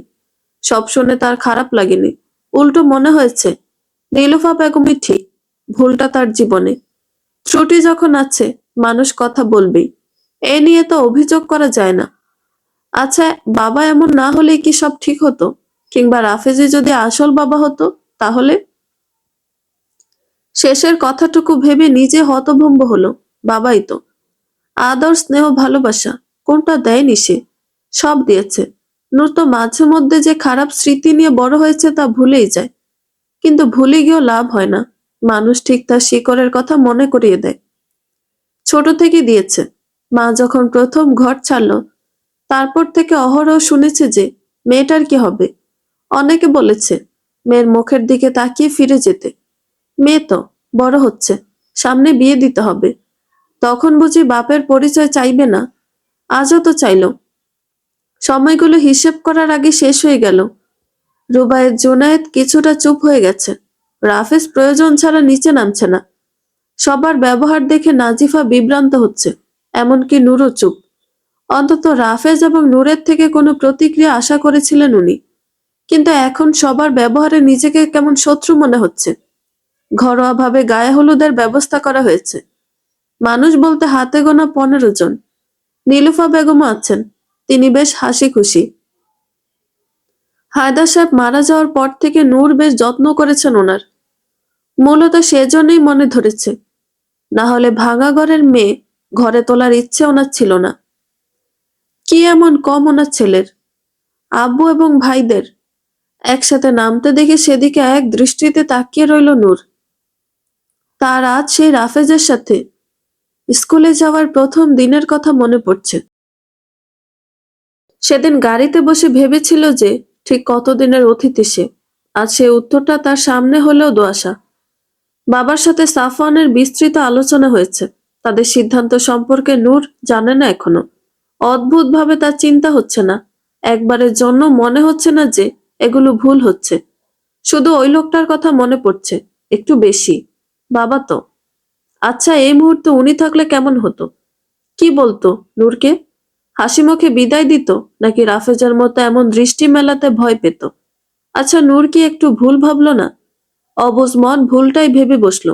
সব শুনে তার খারাপ লাগেনি। উল্টো মনে হয়েছে নীলুফা বেগমই ঠিক, ভুলটা তার জীবনে। ত্রুটি যখন আছে, মানুষ কথা বলবেই। এ নিয়ে তো অভিযোগ করা যায় না। আচ্ছা, বাবা এমন না হলেই কি সব ঠিক হতো? কিংবা রাফেজি যদি আসল বাবা হতো, তাহলে? শেষের কথাটুকু ভেবে নিজে হতভম্ব হলো। বাবাই তো। আদর, স্নেহ, ভালোবাসা কোনটা দেয়নি সে? সব দিয়েছে। নূর তো মাঝে মধ্যে যে খারাপ স্মৃতি নিয়ে বড় হয়েছে তা ভুলেই যায়। কিন্তু ভুলে গিয়েও লাভ হয় না। মানুষ ঠিক তার শিকড়ের কথা মনে করিয়ে দেয়। ছোট থেকে দিয়েছে। মা যখন প্রথম ঘর ছাড়লো, তারপর থেকে অহরহ শুনেছে যে মেয়েটার কি হবে। অনেকে বলেছে মেয়ের মুখের দিকে তাকিয়ে ফিরে যেতে। মেয়ে তো বড় হচ্ছে, সামনে বিয়ে দিতে হবে। তখন বুঝি বাপের পরিচয় চাইবে না? আজও তো চাইলো। সময়গুলো হিসেব করার আগে শেষ হয়ে গেল। রুবায়েত জুনায়েদ কিছুটা চুপ হয়ে গেছে। রাফেজ প্রয়োজন ছাড়া নিচে নামছে না। সবার ব্যবহার দেখে নাজিফা বিভ্রান্ত হচ্ছে। এমনকি নূরও চুপ। অন্তত রাফেজ এবং নূরের থেকে কোনো প্রতিক্রিয়া আশা করেছিলেন উনি। কিন্তু এখন সবার ব্যবহারে নিজেকে কেমন শত্রু মনে হচ্ছে। ঘরোয়াভাবে গায়ে হলুদের ব্যবস্থা করা হয়েছে। মানুষ বলতে হাতে গোনা 15 জন। নীলুফা বেগমও আছেন। তিনি বেশ হাসি খুশি। হায়দার সাহেব মারা যাওয়ার পর থেকে নূর বেশ যত্ন করেছেন ওনার। মূলত সেজন্যই মনে ধরেছে। না হলে ভাঙা ঘরের মেয়ে ঘরে তোলার ইচ্ছে ওনার ছিল না। কি এমন কম ওনার ছেলের? আব্বু এবং ভাইদের একসাথে নামতে দেখে সেদিকে এক দৃষ্টিতে তাকিয়ে রইল নূর। তার আজ সেই রাফেজের সাথে স্কুলে যাওয়ার প্রথম দিনের কথা মনে পড়ছে। সেদিন গাড়িতে বসে ভেবেছিল যে ঠিক কতদিনের অতিথি সে। আজ সে উত্তরটা তার সামনে হলেও দোআশা। বাবার সাথে সাফওয়ানের বিস্তৃত আলোচনা হয়েছে। তাদের সিদ্ধান্ত সম্পর্কে নূর জানে না এখনো। অদ্ভুতভাবে তার চিন্তা হচ্ছে না একবারের জন্য মনে হচ্ছে না যে এগুলো ভুল হচ্ছে। শুধু ওই লোকটার কথা মনে পড়ছে, একটু বেশি। বাবা তো। আচ্ছা, এই মুহূর্তে উনি থাকলে কেমন হতো? কি বলতো নূরকে? হাসি মুখে বিদায় দিত, নাকি রাফেজার মতো এমন দৃষ্টি মেলাতে ভয় পেত? আচ্ছা, নূর কি একটু ভুল ভাবলো না? অবুঝ মন ভুলটাই ভেবে বসলো।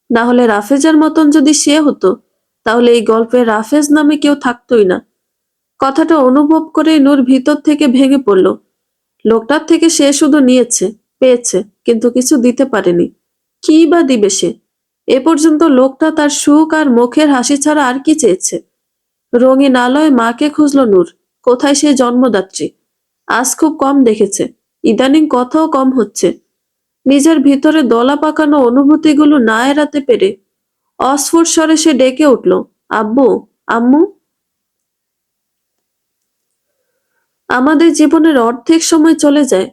না হলে রাফেজার মতন যদি সে হতো, তাহলে এই গল্পে রাফেজ নামে কেউ থাকতোই না। কথাটা অনুভব করেই নূর ভিতর থেকে ভেঙে পড়ল। লোকটার থেকে সে শুধু নিয়েছে, পেয়েছে, কিন্তু কিছু দিতে পারেনি। কি বা দিবে সে? এ পর্যন্ত লোকটা তার সুখ আর মুখের হাসি ছাড়া আর কি চেয়েছে? রঙিন আলোয় মাকে খুঁজল নূর। কোথায় সে জন্মদাত্রী? আজ খুব কম দেখেছে। ইদানিং কথাও কম হচ্ছে। নিজের ভিতরে দলা পাকানো অনুভূতিগুলো না এড়াতে পেরে অস্ফুট স্বরে সে ডেকে উঠল, আব্বু, আম্মু। আমাদের জীবনের অর্ধেক সময় চলে যায়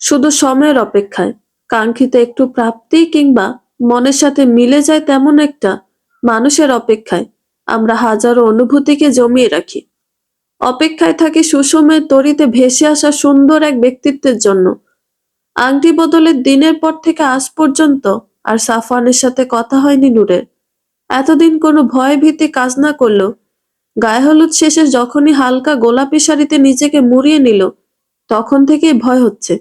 শুধু সময়ের অপেক্ষায়, কাঙ্ক্ষিত একটু প্রাপ্তি কিংবা মনের সাথে মিলে যায় তেমন একটা মানুষের অপেক্ষায়। আমরা হাজারো অনুভূতিকে জমিয়ে রাখি, অপেক্ষায় থাকি সুসময়ের তরিতে ভেসে আসা সুন্দর এক ব্যক্তিত্বের জন্য। আংটি বদলের দিনের পর থেকে আজ পর্যন্ত আর সাফওয়ানের সাথে কথা হয়নি নূরের। এতদিন কোনো ভয় ভীতি কাজ না করলেও গায়ে হলুদ শেষে যখনই হালকা গোলাপি শাড়িতে নিজেকে মুড়িয়ে নিল, তখন থেকেই ভয় হচ্ছে।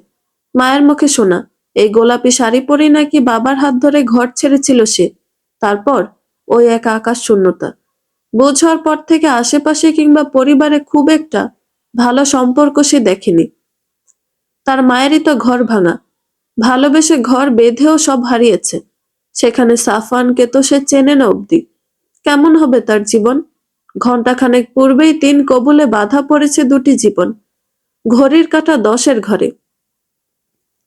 মায়ের মুখে শোনা এই গোলাপি শাড়ি পরেই নাকি বাবার হাত ধরে ঘর ছেড়েছিল সে। তারপর ওই এক আকাশ শূন্যতা। বোঝ হওয়ার পর থেকে আশেপাশে কিংবা পরিবারে খুব একটা ভালো সম্পর্ক সে দেখেনি। তার মায়েরই তো ঘর ভাঙা, ভালোবেসে ঘর বেঁধেও সব হারিয়েছে। সেখানে সাফওয়ানকে তো সে চেনে না অব্দি। কেমন হবে তার জীবন? ঘণ্টাখানেক পূর্বেই ৩ কবুলে বাধা পড়েছে দুটি জীবন। ঘড়ির কাঁটা ১০-এর ঘরে।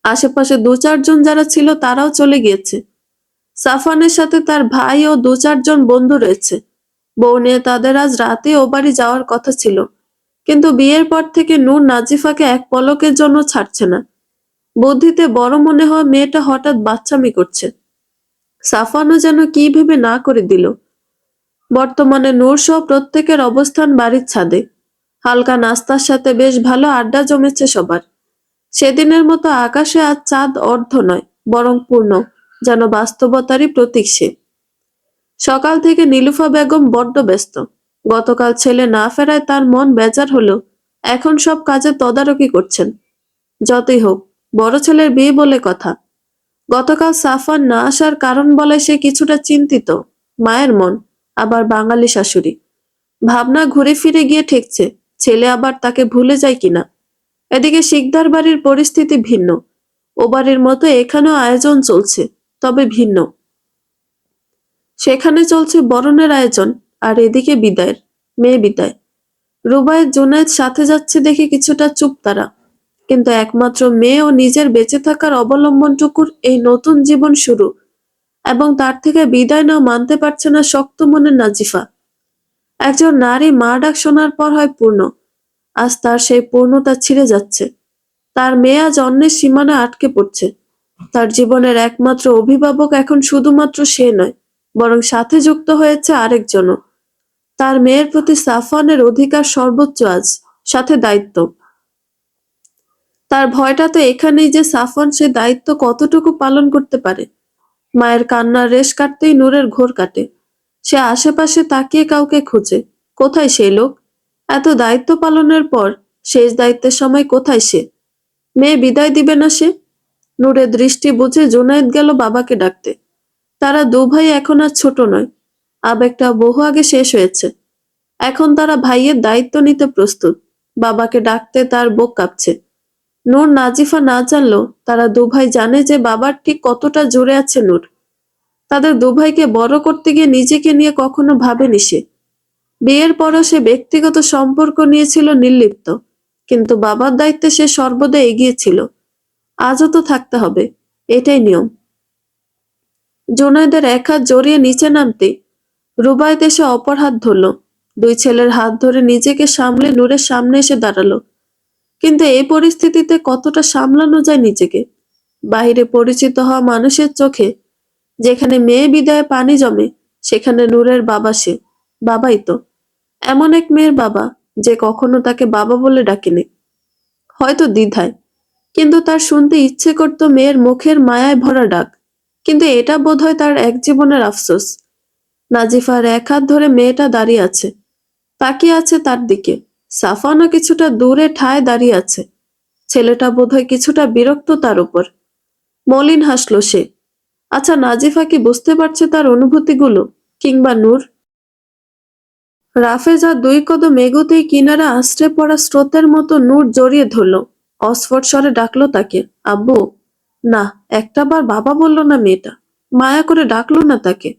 আশেপাশে ২-৪ জন যারা ছিল তারাও চলে গিয়েছে। সাফওয়ানের সাথে তার ভাই ও ২-৪ জন বন্ধু রয়েছে। বউ নিয়ে তাদের আজ রাতে ও বাড়ি যাওয়ার কথা ছিল, কিন্তু বিয়ের পর থেকে নূর নাজিফাকে এক পলকের জন্য ছাড়ছে না। বুদ্ধিতে বড় মনে হওয়া মেয়েটা হঠাৎ বাচ্চামি করছে। সাফওয়ানও যেন কি ভেবে না করে দিল। বর্তমানে নূর সহ প্রত্যেকের অবস্থান বাড়ির ছাদে। হালকা নাস্তার সাথে বেশ ভালো আড্ডা জমেছে সবার। সেদিনের মতো আকাশে আজ চাঁদ অর্ধ নয়, বরং পূর্ণ, যেন বাস্তবতারই প্রতীক সে। সকাল থেকে নীলুফা বেগম বড্ড ব্যস্ত। গতকাল ছেলে না ফেরায় তার মন বেজার হলেও এখন সব কাজে তদারকি করছেন। যতই হোক, বড় ছেলের বিয়ে বলে কথা। গতকাল সাফওয়ান না আসার কারণ বলে সে কিছুটা চিন্তিত। মায়ের মন, আবার বাঙালি শাশুড়ি। ভাবনা ঘুরে ফিরে গিয়ে ঠেকছে ছেলে আবার তাকে ভুলে যায় কিনা। এদিকে শিকদার বাড়ির পরিস্থিতি ভিন্ন। ও বাড়ির মতো এখানেও আয়োজন চলছে, তবে ভিন্ন। সেখানে চলছে বরণের আয়োজন, আর এদিকে বিদায়ের, মেয়ে বিদায়। রুবায়েত জুনায়েদ সাথে যাচ্ছে দেখে কিছুটা চুপ তারা। কিন্তু একমাত্র মেয়ে ও নিজের বেঁচে থাকার অবলম্বনটুকুর এই নতুন জীবন শুরু, এবং তার থেকে বিদায় নাও মানতে পারছে না শক্ত মনের নাজিফা। একজন নারী মা ডাক শোনার পর হয় পূর্ণ। আজ তার সেই পূর্ণতা ছিঁড়ে যাচ্ছে। তার মেয়ে আজ অন্যের সীমানায় আটকে পড়ছে। তার জীবনের একমাত্র অভিভাবক এখন শুধুমাত্র সে নয়, বরং সাথে যুক্ত হয়েছে আরেকজনও। তার মেয়ের প্রতি সাফওয়ানের অধিকার সর্বোচ্চ আজ, সাথে দায়িত্ব। তার ভয়টা তো এখানেই যে সাফওয়ান সে দায়িত্ব কতটুকু পালন করতে পারে। মায়ের কান্নার রেশ কাটতেই নূরের ঘোর কাটে। সে আশেপাশে তাকিয়ে কাউকে খোঁজে। কোথায় সেই লোক? এত দায়িত্ব পালনের পর শেষ দায়িত্বের সময় কোথায় সে? মেয়ে বিদায় দিবে না সে? নূরের দৃষ্টি বুঝে জুনায়েদ গেল বাবাকে ডাকতে। তারা দু ভাই এখন আর ছোট নয়, আবেগটা বহু আগে শেষ হয়েছে। এখন তারা ভাইয়ের দায়িত্ব নিতে প্রস্তুত। বাবাকে ডাকতে তার বুক কাঁপছে। নূর নাজিফা না জানলেও তারা দু ভাই জানে যে বাবার ঠিক কতটা জুড়ে আছে নূর। তাদের দু ভাইকে বড় করতে গিয়ে নিজেকে নিয়ে কখনো ভাবেনি সে। বিয়ের পরও সে ব্যক্তিগত সম্পর্ক নিয়েছিল নির্লিপ্ত, কিন্তু বাবার দায়িত্বে সে সর্বদা এগিয়ে ছিল। আজও তো থাকতে হবে, এটাই নিয়ম। জুনায়েদের এক হাত জড়িয়ে নিচে নামতে রুবায়েত এসে অপর হাত ধরল। দুই ছেলের হাত ধরে নিজেকে সামলে নূরের সামনে এসে দাঁড়ালো। কিন্তু এই পরিস্থিতিতে কতটা সামলানো যায় নিজেকে? বাহিরে পরিচিত হওয়া মানুষের চোখে যেখানে মেয়ে বিদায়ে পানি জমে, সেখানে নূরের বাবা সে। বাবাই তো। এমন এক মেয়ের বাবা যে কখনো তাকে বাবা বলে ডাকেনি। হয়তো দ্বিধায়, কিন্তু তার শুনতে ইচ্ছে করত মেয়ের মুখের মায়ায় ভরা ডাক। কিন্তু এটা বোধহয় তার এক জীবনের আফসোস। নাজিফার এক হাত ধরে মেয়েটা দাঁড়িয়ে আছে, তাকিয়ে আছে তার দিকে। সাফানও কিছুটা দূরে ঠায় দাঁড়িয়ে আছে। ছেলেটা বোধহয় কিছুটা বিরক্ত তার উপর। মলিন হাসল সে। আচ্ছা, নাজিফা কি বুঝতে পারছে তার অনুভূতিগুলো? কিংবা নূর? রাফেজা দুই কদম এগোতেই কিনারা আশ্রে পড়া স্রোতের মতো নূর জড়িয়ে ধরল। অস্ফুট স্বরে ডাকলো তাকে, আব্বু। না, একটাবার বাবা বলল না মেয়েটা। মায়া করে ডাকলো না তাকে।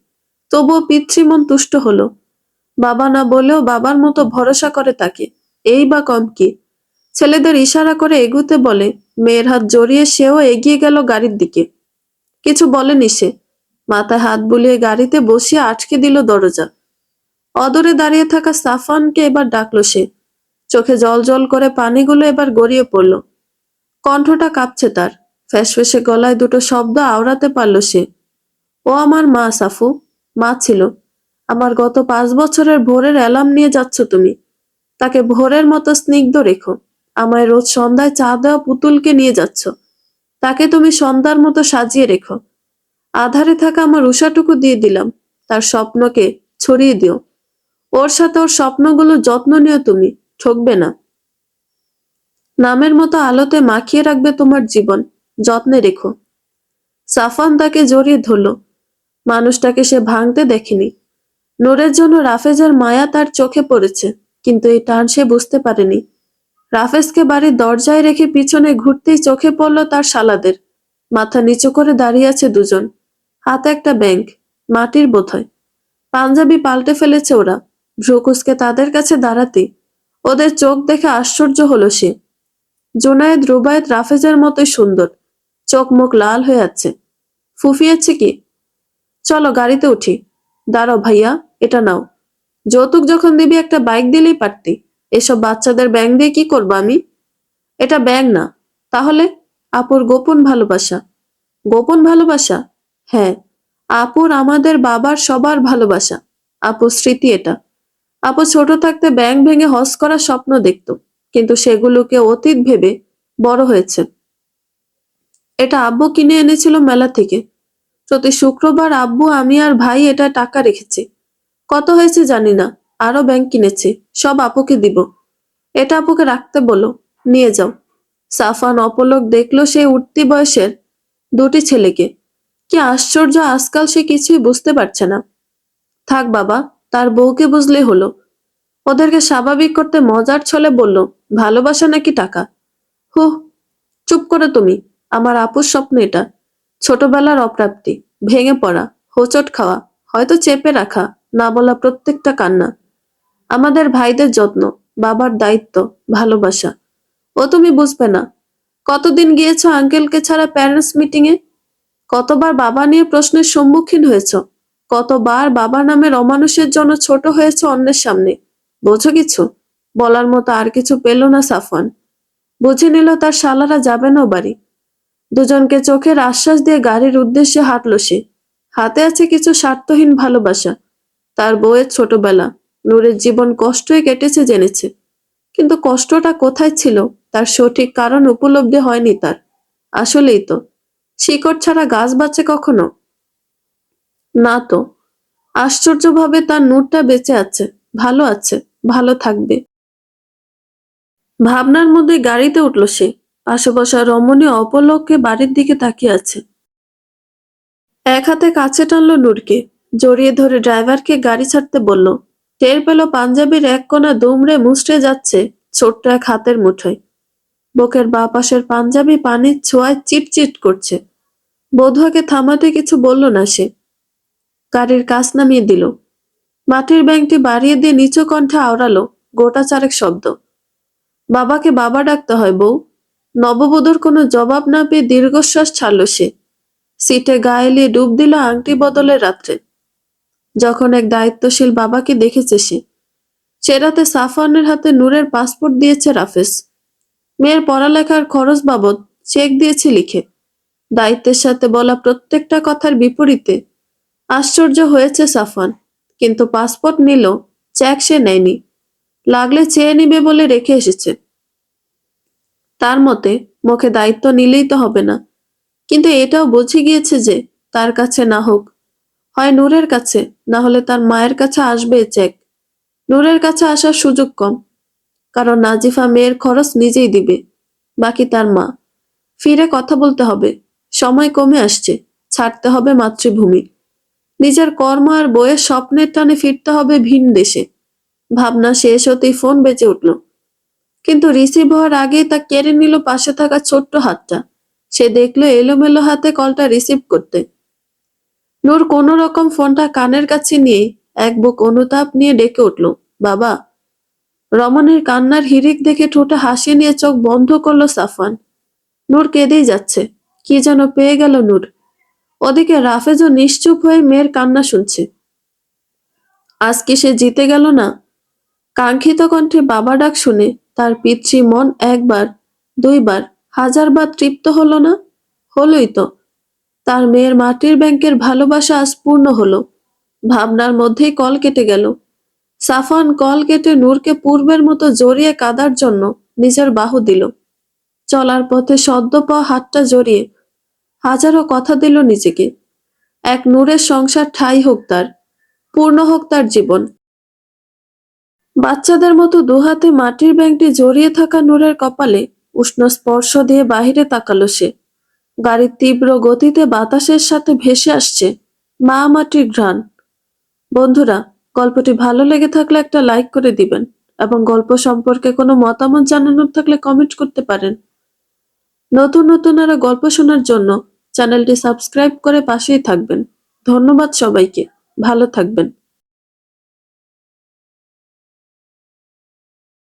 তবুও পিতৃমন তুষ্ট হলো। বাবা না বলেও বাবার মতো ভরসা করে তাকে। এই বা কম কি? ছেলেদের ইশারা করে এগুতে বলে। মেয়ের হাত জড়িয়ে সেও এগিয়ে গেল গাড়ির দিকে। কিছু বলেনি সে। মাথায় হাত বুলিয়ে গাড়িতে বসিয়ে আটকে দিল দরজা। অদূরে দাঁড়িয়ে থাকা সাফানকে এবার ডাকলো সে। চোখে জল জল করে পানিগুলো এবার গড়িয়ে পড়ল। কণ্ঠটা কাঁপছে তার। ফ্যাসফেসে গলায় দুটো শব্দ আওড়াতে পারল সে। ও আমার মা সাফু। মা ছিল। আমার গত 5 বছরের ভোরের অ্যালার্ম নিয়ে যাচ্ছ তুমি। তাকে ভোরের মতো স্নিগ্ধ রেখো। আমায় রোজ সন্ধ্যায় চা দেওয়া পুতুলকে নিয়ে যাচ্ছ। তাকে তুমি সন্ধ্যার মতো সাজিয়ে রেখো। আধারে থাকা আমার উষাটুকু দিয়ে দিলাম। তার স্বপ্নকে ছড়িয়ে দিও। ওর সাথে ওর স্বপ্নগুলো যত্ন নিও তুমি। ঠকবে না। নামের মতো আলোতে মাখিয়ে রাখবে তোমার জীবন। যত্নে রেখো। সাফান তাকে জড়িয়ে ধরল। মানুষটাকে সে ভাঙতে দেখেনি। নূরের জন্য রাফেজের মায়া তার চোখে পড়েছে, কিন্তু এই টান সে বুঝতে পারেনি। রাফেজকে বাড়ির দরজায় রেখে পিছনে ঘুরতেই চোখে পড়ল তার শালাদের। মাথা নিচু করে দাঁড়িয়ে আছে দুজন। হাতে একটা ব্যাংক। মাটির বোধহয়। পাঞ্জাবি পাল্টে ফেলেছে ওরা। ভ্রুকুসকে তাদের কাছে দাঁড়াতে ওদের চোখ দেখে আশ্চর্য হলো সে। জুনায়েদ রুবায়েত রাফেজের মতোই সুন্দর। চোখ মুখ লাল হয়ে আছে। ফুফিয়েছে কি? চলো গাড়িতে উঠি। দাঁড়াও ভাইয়া, এটা নাও। যৌতুক যখন দিবি একটা বাইক দিলেই পারতি। এসব বাচ্চাদের ব্যাং দিয়ে কি করবো আমি? এটা ব্যাং না। তাহলে? আপুর গোপন ভালোবাসা। গোপন ভালোবাসা? হ্যাঁ, আপুর আমাদের বাবার সবার ভালোবাসা। আপুর স্মৃতি এটা। আপু ছোট থাকতে ব্যাংক ভেঙে হজ করার স্বপ্ন দেখত, কিন্তু সেগুলোকে অতীত ভেবে বড় হয়েছে। এটা আব্বু কিনে এনেছিল মেলা থেকে। প্রতি শুক্রবার আব্বু, আমি আর ভাই এটা টাকা রেখেছি। কত হয়েছে জানি না। আরো ব্যাংক কিনেছি। সব আপুকে দিব। এটা আপুকে রাখতে বলো। নিয়ে যাও। সাফান অপলক দেখলো সেই উঠতি বয়সের দুটি ছেলেকে। কি আশ্চর্য, আজকাল সে কিছুই বুঝতে পারছে না। থাক বাবা, তার বউকে বুঝলেই হলো। ওদেরকে স্বাভাবিক করতে মজার ছলে বলল, ভালোবাসা নাকি টাকা? হুহ, চুপ করে তুমি। আমার আপুর স্বপ্ন এটা। ছোটবেলার অপ্রাপ্তি, ভেঙে পড়া, হোঁচট খাওয়া, হয়তো চেপে রাখা, না বলা প্রত্যেকটা কান্না। আমাদের ভাইদের যত্ন, বাবার দায়িত্ব, ভালোবাসা। ও তুমি বুঝবে না। কতদিন গিয়েছো আঙ্কেলকে ছাড়া প্যারেন্টস মিটিং এ? কতবার বাবা নিয়ে প্রশ্নের সম্মুখীন হয়েছ? কতবার বাবা নামের অমানুষের জন্য ছোট হয়েছে অন্যের সামনে? বোঝো কিছু? বলার মতো আর কিছু পেল না সাফওয়ান। বুঝে নিল তার শালারা যাবে না ও বাড়ি। দুজনকে চোখের আশ্বাস দিয়ে গাড়ির উদ্দেশ্যে হাঁটল সে। হাতে আছে কিছু স্বার্থহীন ভালোবাসা। তার বউয়ের ছোটবেলা, নূরের জীবন কষ্টই কেটেছে জেনেছে। কিন্তু কষ্টটা কোথায় ছিল তার সঠিক কারণ উপলব্ধি হয়নি তার। আসলেই তো, শিকড় ছাড়া গাছ বাঁচে কখনো? না তো। আশ্চর্যভাবে তার নূরটা বেঁচে আছে, ভালো আছে, ভালো থাকবে। ভাবনার মধ্যে গাড়িতে উঠল সে। পাশে বসা রমণী অপলকে বাড়ির দিকে তাকিয়ে আছে। এক হাতে কাছে টানলো নূরকে। জড়িয়ে ধরে ড্রাইভারকে গাড়ি ছাড়তে বলল। টের পেল পাঞ্জাবির এক কোণা দুমড়ে মুচড়ে যাচ্ছে ছোট্ট এক হাতের মুঠোয়। বুকের বাঁ পাশের পাঞ্জাবি পানির ছোঁয়ায় চিটচিট করছে। বধূয়াকে থামাতে কিছু বলল না সে। গাড়ির কাছ নামিয়ে দিল। মাটির ব্যাংকটি বাড়িয়ে দিয়ে নিচু কণ্ঠে আওড়ালো গোটা চারেক শব্দ। বাবাকে বাবা ডাকতে হয় বউ। নববধূর কোনো জবাব না পেয়ে দীর্ঘশ্বাস ছাড়ল সে। সিটে গা এলিয়ে ডুব দিল আংটি বদলের রাত্রে। যখন এক দায়িত্বশীল বাবাকে দেখেছে সে। সে রাতে সাফওয়ানের হাতে নূরের পাসপোর্ট দিয়েছে রাফেজ। মেয়ের পড়ালেখার খরচ বাবদ চেক দিয়েছে লিখে। দায়িত্বের সাথে বলা প্রত্যেকটা কথার বিপরীতে। আশ্চর্য হয়েছে সাফওয়ান, কিন্তু পাসপোর্ট নিল, চেক সে নেয়নি। লাগলে চেয়ে নিবে বলে রেখে এসেছে। তার মতে মুখে দায়িত্ব নিলেই তো হবে না, কিন্তু এটাও বুঝে গিয়েছে যে তার কাছে না হোক, হয় নূরের কাছে, না হলে তার মায়ের কাছে আসবে চেক। নূরের কাছে আসার সুযোগ কম, কারণ নাজিফা মেয়ের খরচ নিজেই দিবে, বাকি তার মা। ফিরে কথা বলতে হবে, সময় কমে আসছে, ছাড়তে হবে মাতৃভূমি, নিজের কর্ম আর বইয়ের স্বপ্নের টানে ফিরতে হবে ভিন দেশে। ভাবনা শেষ হতেই ফোন বেজে উঠল, কিন্তু রিসিভ হওয়ার আগেই তা কেড়ে নিল পাশে থাকা ছোট্ট হাতটা। সে দেখলো এলোমেলো হাতে কলটা রিসিভ করতে। নূর কোনো রকম ফোনটা কানের কাছে নিয়ে এক বুক অনুতাপ নিয়ে ডেকে উঠল, বাবা। রমণীর কান্নার হিড়িক দেখে ঠোঁটে হাসি নিয়ে চোখ বন্ধ করলো সাফওয়ান। নূর কেঁদেই যাচ্ছে, কি যেন পেয়ে গেল নূর। ওদিকে রাফেজও নিশ্চুপ হয়ে মেয়ের কান্না শুনছে। আজ কি সে জিতে গেল না? কাঙ্ক্ষিত কণ্ঠে বাবা ডাক শুনে তার পিতৃ মন একবার, দুইবার, হাজারবার তৃপ্ত হলো না? হলোই তো। তার মেয়ের মাটির ব্যাংকের ভালোবাসা আজ পূর্ণ হলো। ভাবনার মধ্যেই কল কেটে গেল। সাফওয়ান কল কেটে নূরকে পূর্বের মতো জড়িয়ে কাঁদার জন্য নিজের বাহু দিল। চলার পথে সদ্য পাওয়া হাতটা জড়িয়ে হাজারো কথা দিল নিজেকে। এক নূরের সংসার ঠাঁই হোক তার, পূর্ণ হোক তার জীবন। বাচ্চাদের মতো দুহাতে মাটির ব্যাংকটি জড়িয়ে থাকা নূরের কপালে উষ্ণ স্পর্শ দিয়ে বাহিরে তাকালো সে। গাড়ির তীব্র গতিতে বাতাসের সাথে ভেসে আসছে মা মাটির ঘ্রাণ। বন্ধুরা, গল্পটি ভালো লেগে থাকলে একটা লাইক করে দিবেন, এবং গল্প সম্পর্কে কোনো মতামত জানানোর থাকলে কমেন্ট করতে পারেন। নতুন নতুন আরো গল্প শোনার জন্য চ্যানেলটি সাবস্ক্রাইব করে পাশেই থাকবেন। ধন্যবাদ সবাইকে, ভালো থাকবেন।